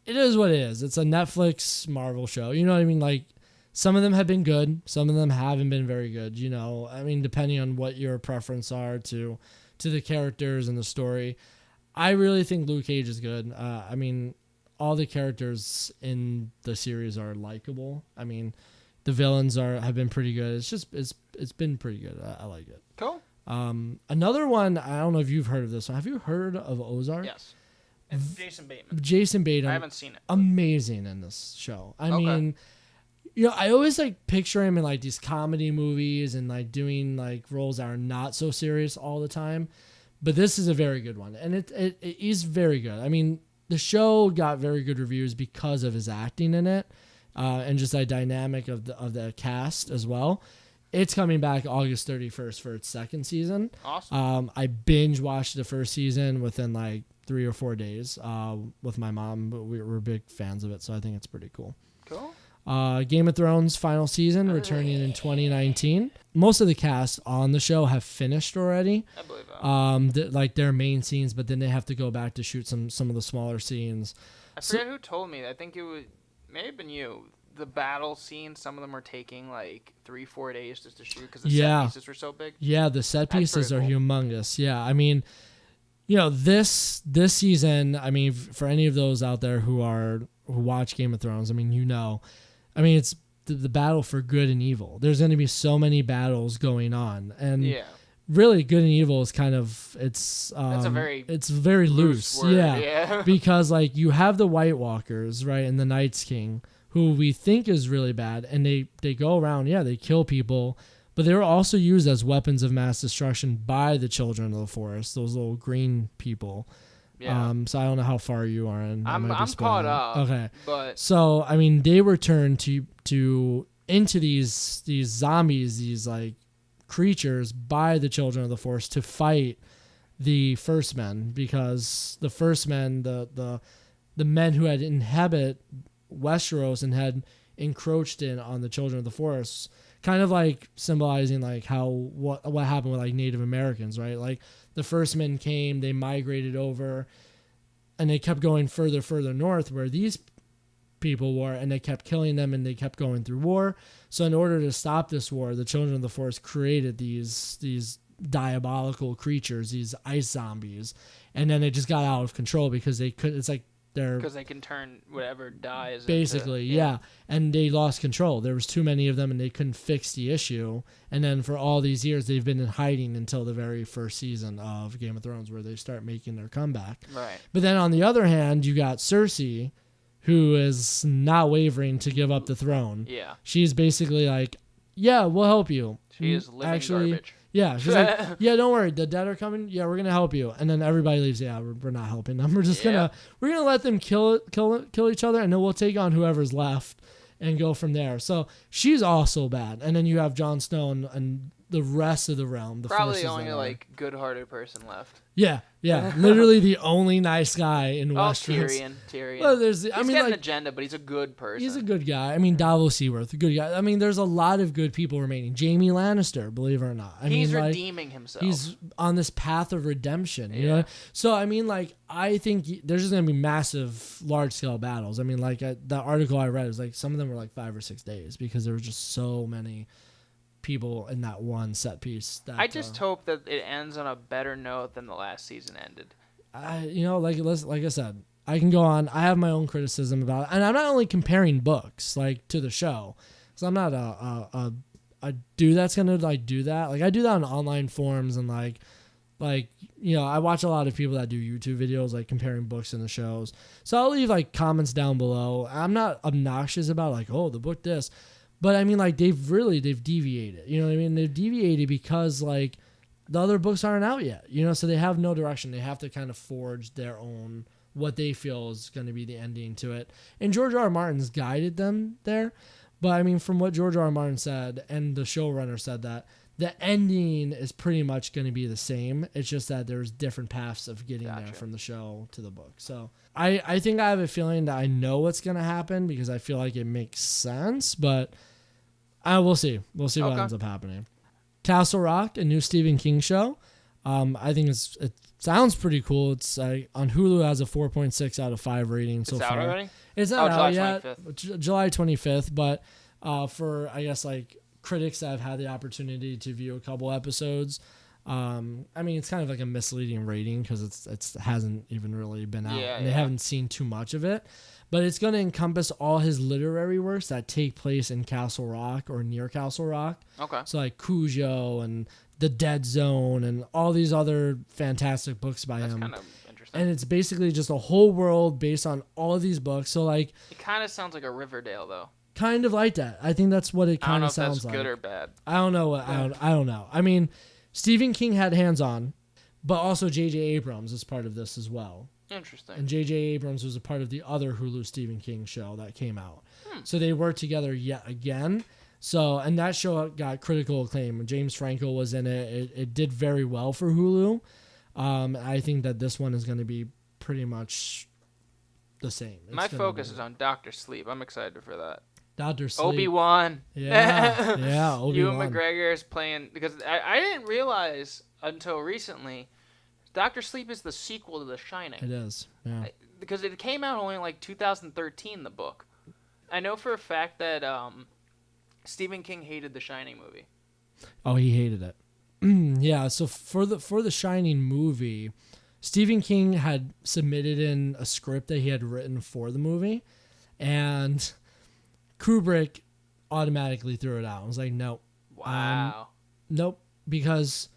it is what it is. It's a Netflix Marvel show. You know what I mean? Like, some of them have been good. Some of them haven't been very good. You know, I mean, depending on what your preference are to the characters and the story. I really think Luke Cage is good. I mean, all the characters in the series are likable. I mean, the villains have been pretty good. It's been pretty good. I like it. Cool. Another one, I don't know if you've heard of this one. Have you heard of Ozark? Yes. It's Jason Bateman. Jason Bateman. I haven't seen it. Amazing in this show. I mean, you know, I always like picture him in like these comedy movies and like doing like roles that are not so serious all the time. But this is a very good one. And it is very good. I mean, the show got very good reviews because of his acting in it. And just the dynamic of the cast as well. It's coming back August 31st for its second season. Awesome. I binge watched the first season within like 3 or 4 days with my mom. But we're big fans of it, so I think it's pretty cool. Cool. Game of Thrones final season returning in 2019. Most of the cast on the show have finished already. I believe that. Like their main scenes, but then they have to go back to shoot some of the smaller scenes. I forget who told me. I think it may have been you. The battle scenes, some of them are taking like 3-4 days just to shoot because the set pieces were so big. Yeah, the set pieces are humongous. Yeah, I mean, you know, this season, I mean, for any of those out there who watch Game of Thrones, I mean, you know, I mean, it's the battle for good and evil. There's going to be so many battles going on, and really, good and evil is kind of it's very loose. Word. Yeah, because like you have the White Walkers, right, and the Night's King, who we think is really bad, and they go around, they kill people, but they were also used as weapons of mass destruction by the Children of the Forest, those little green people. Yeah. So I don't know how far you are in. I'm caught up. Okay. But so I mean, they were turned into these zombies, these like creatures by the Children of the Forest to fight the First Men, because the First Men, the men who had inhabit Westeros and had encroached in on the Children of the Forest, kind of like symbolizing like what happened with like Native Americans, right? Like the First Men came, they migrated over, and they kept going further north where these people were, and they kept killing them, and they kept going through war. So in order to stop this war, the Children of the Forest created these diabolical creatures, these ice zombies, and then they just got out of control because they could. It's like because they can turn whatever dies basically into, and they lost control. There was too many of them and they couldn't fix the issue, and then for all these years they've been in hiding until the very first season of Game of Thrones where they start making their comeback. Right. But then on the other hand, you got Cersei, who is not wavering to give up the throne. Yeah. She's basically like, yeah, we'll help you. She is living garbage. Yeah, she's like, yeah, don't worry, the dead are coming. Yeah, we're gonna help you. And then everybody leaves. Yeah, we're not helping them. We're just gonna let them kill each other, and then we'll take on whoever's left and go from there. So she's also bad. And then you have Jon Snow and the rest of the realm. Probably the only like good-hearted person left. Yeah, literally the only nice guy in Westeros. Tyrion. Well, he's got an agenda, but he's a good person. He's a good guy. I mean, Davos Seaworth, a good guy. I mean, there's a lot of good people remaining. Jaime Lannister, believe it or not. He's redeeming himself. He's on this path of redemption. You know? So, I mean, like, I think there's just going to be massive, large-scale battles. I mean, like, the article I read was like, some of them were like 5 or 6 days because there were just so many people in that one set piece. I just hope that it ends on a better note than the last season ended. Like I said, I can go on. I have my own criticism about it, and I'm not only comparing books like to the show, because I'm not a dude that's gonna like do that. Like I do that on online forums and like I watch a lot of people that do YouTube videos like comparing books and the shows. So I'll leave like comments down below. I'm not obnoxious about like, oh, the book this. But I mean, like they've deviated. You know what I mean? They've deviated because like the other books aren't out yet. You know, so they have no direction. They have to kind of forge their own what they feel is going to be the ending to it. And George R. R. Martin's guided them there. But I mean, from what George R. R. Martin said, and the showrunner said that the ending is pretty much going to be the same. It's just that there's different paths of getting there from the show to the book. So I think I have a feeling that I know what's going to happen because I feel like it makes sense, but we'll see. We'll see what ends up happening. Castle Rock, a new Stephen King show. I think it sounds pretty cool. It's on Hulu, has a 4.6 out of 5 rating so far. It's out already? It's not out yet. 25th. July 25th, but for I guess like critics that have had the opportunity to view a couple episodes, I mean it's kind of like a misleading rating because it hasn't even really been out and they haven't seen too much of it. But it's going to encompass all his literary works that take place in Castle Rock or near Castle Rock. Okay. So like Cujo and The Dead Zone and all these other fantastic books by him. That's kind of interesting. And it's basically just a whole world based on all of these books. So like it kind of sounds like a Riverdale though. Kind of like that. I think that's what it kind of sounds like. I don't know if that's good or bad. I don't know. I don't know. I mean, Stephen King had hands on, but also J.J. Abrams is part of this as well. Interesting. And J.J. Abrams was a part of the other Hulu Stephen King show that came out. So they worked together yet again. So, and that show got critical acclaim. James Franco was in it. It did very well for Hulu. I think that this one is going to be pretty much the same. My focus is on Dr. Sleep. I'm excited for that. Dr. Sleep. Obi-Wan. Yeah, Obi-Wan. Ewan McGregor is playing, because I didn't realize until recently, Dr. Sleep is the sequel to The Shining. It is, yeah. Because it came out only in like 2013, the book. I know for a fact that Stephen King hated The Shining movie. Oh, he hated it. Yeah, so for the Shining movie, Stephen King had submitted in a script that he had written for the movie, and Kubrick automatically threw it out. I was like, nope. Wow. Nope, because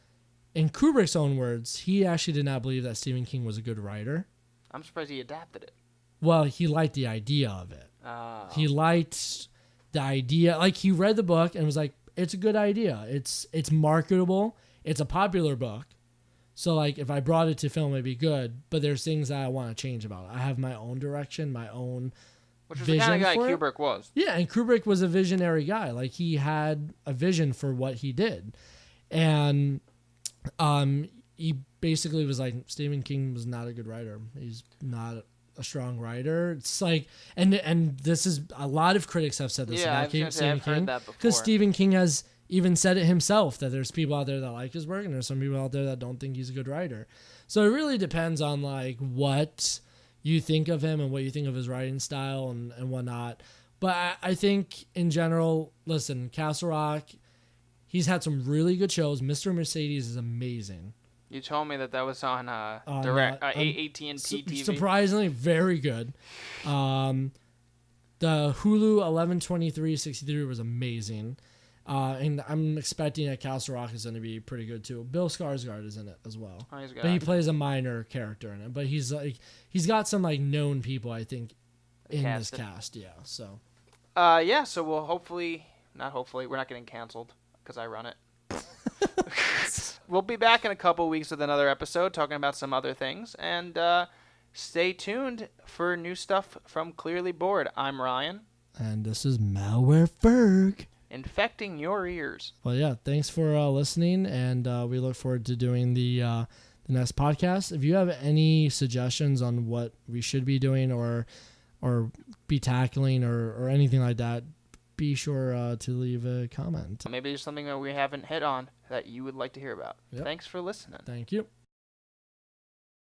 in Kubrick's own words, he actually did not believe that Stephen King was a good writer. I'm surprised he adapted it. Well, he liked the idea of it. Oh. He liked the idea. Like, he read the book and was like, it's a good idea. It's marketable. It's a popular book. So, like, if I brought it to film, it'd be good. But there's things that I want to change about it. I have my own direction, my own Which was the kind of guy Kubrick was. Yeah, and Kubrick was a visionary guy. Like, he had a vision for what he did. And he basically was like, Stephen King was not a good writer. He's not a strong writer. It's like, and this is, a lot of critics have said this about Stephen King. Because Stephen King has even said it himself, that there's people out there that like his work and there's some people out there that don't think he's a good writer. So it really depends on like what you think of him and what you think of his writing style and whatnot. But I think in general, listen, Castle Rock, he's had some really good shows. Mr. Mercedes is amazing. You told me that was on direct AT&T TV. Surprisingly, very good. The Hulu 11/23/63 was amazing. And I'm expecting that Castle Rock is going to be pretty good too. Bill Skarsgård is in it as well. Oh, he's good. But he plays a minor character in it. But he's got some like known people, I think, in this cast. Yeah. So. So we'll hopefully not hopefully. We're not getting canceled because I run it. We'll be back in a couple weeks with another episode talking about some other things. And stay tuned for new stuff from Clearly Bored. I'm Ryan. And this is Malware Ferg. Infecting your ears. Well, yeah, thanks for listening, and we look forward to doing the next podcast. If you have any suggestions on what we should be doing or be tackling or anything like that, be sure to leave a comment. Maybe there's something that we haven't hit on that you would like to hear about. Yep. Thanks for listening. Thank you.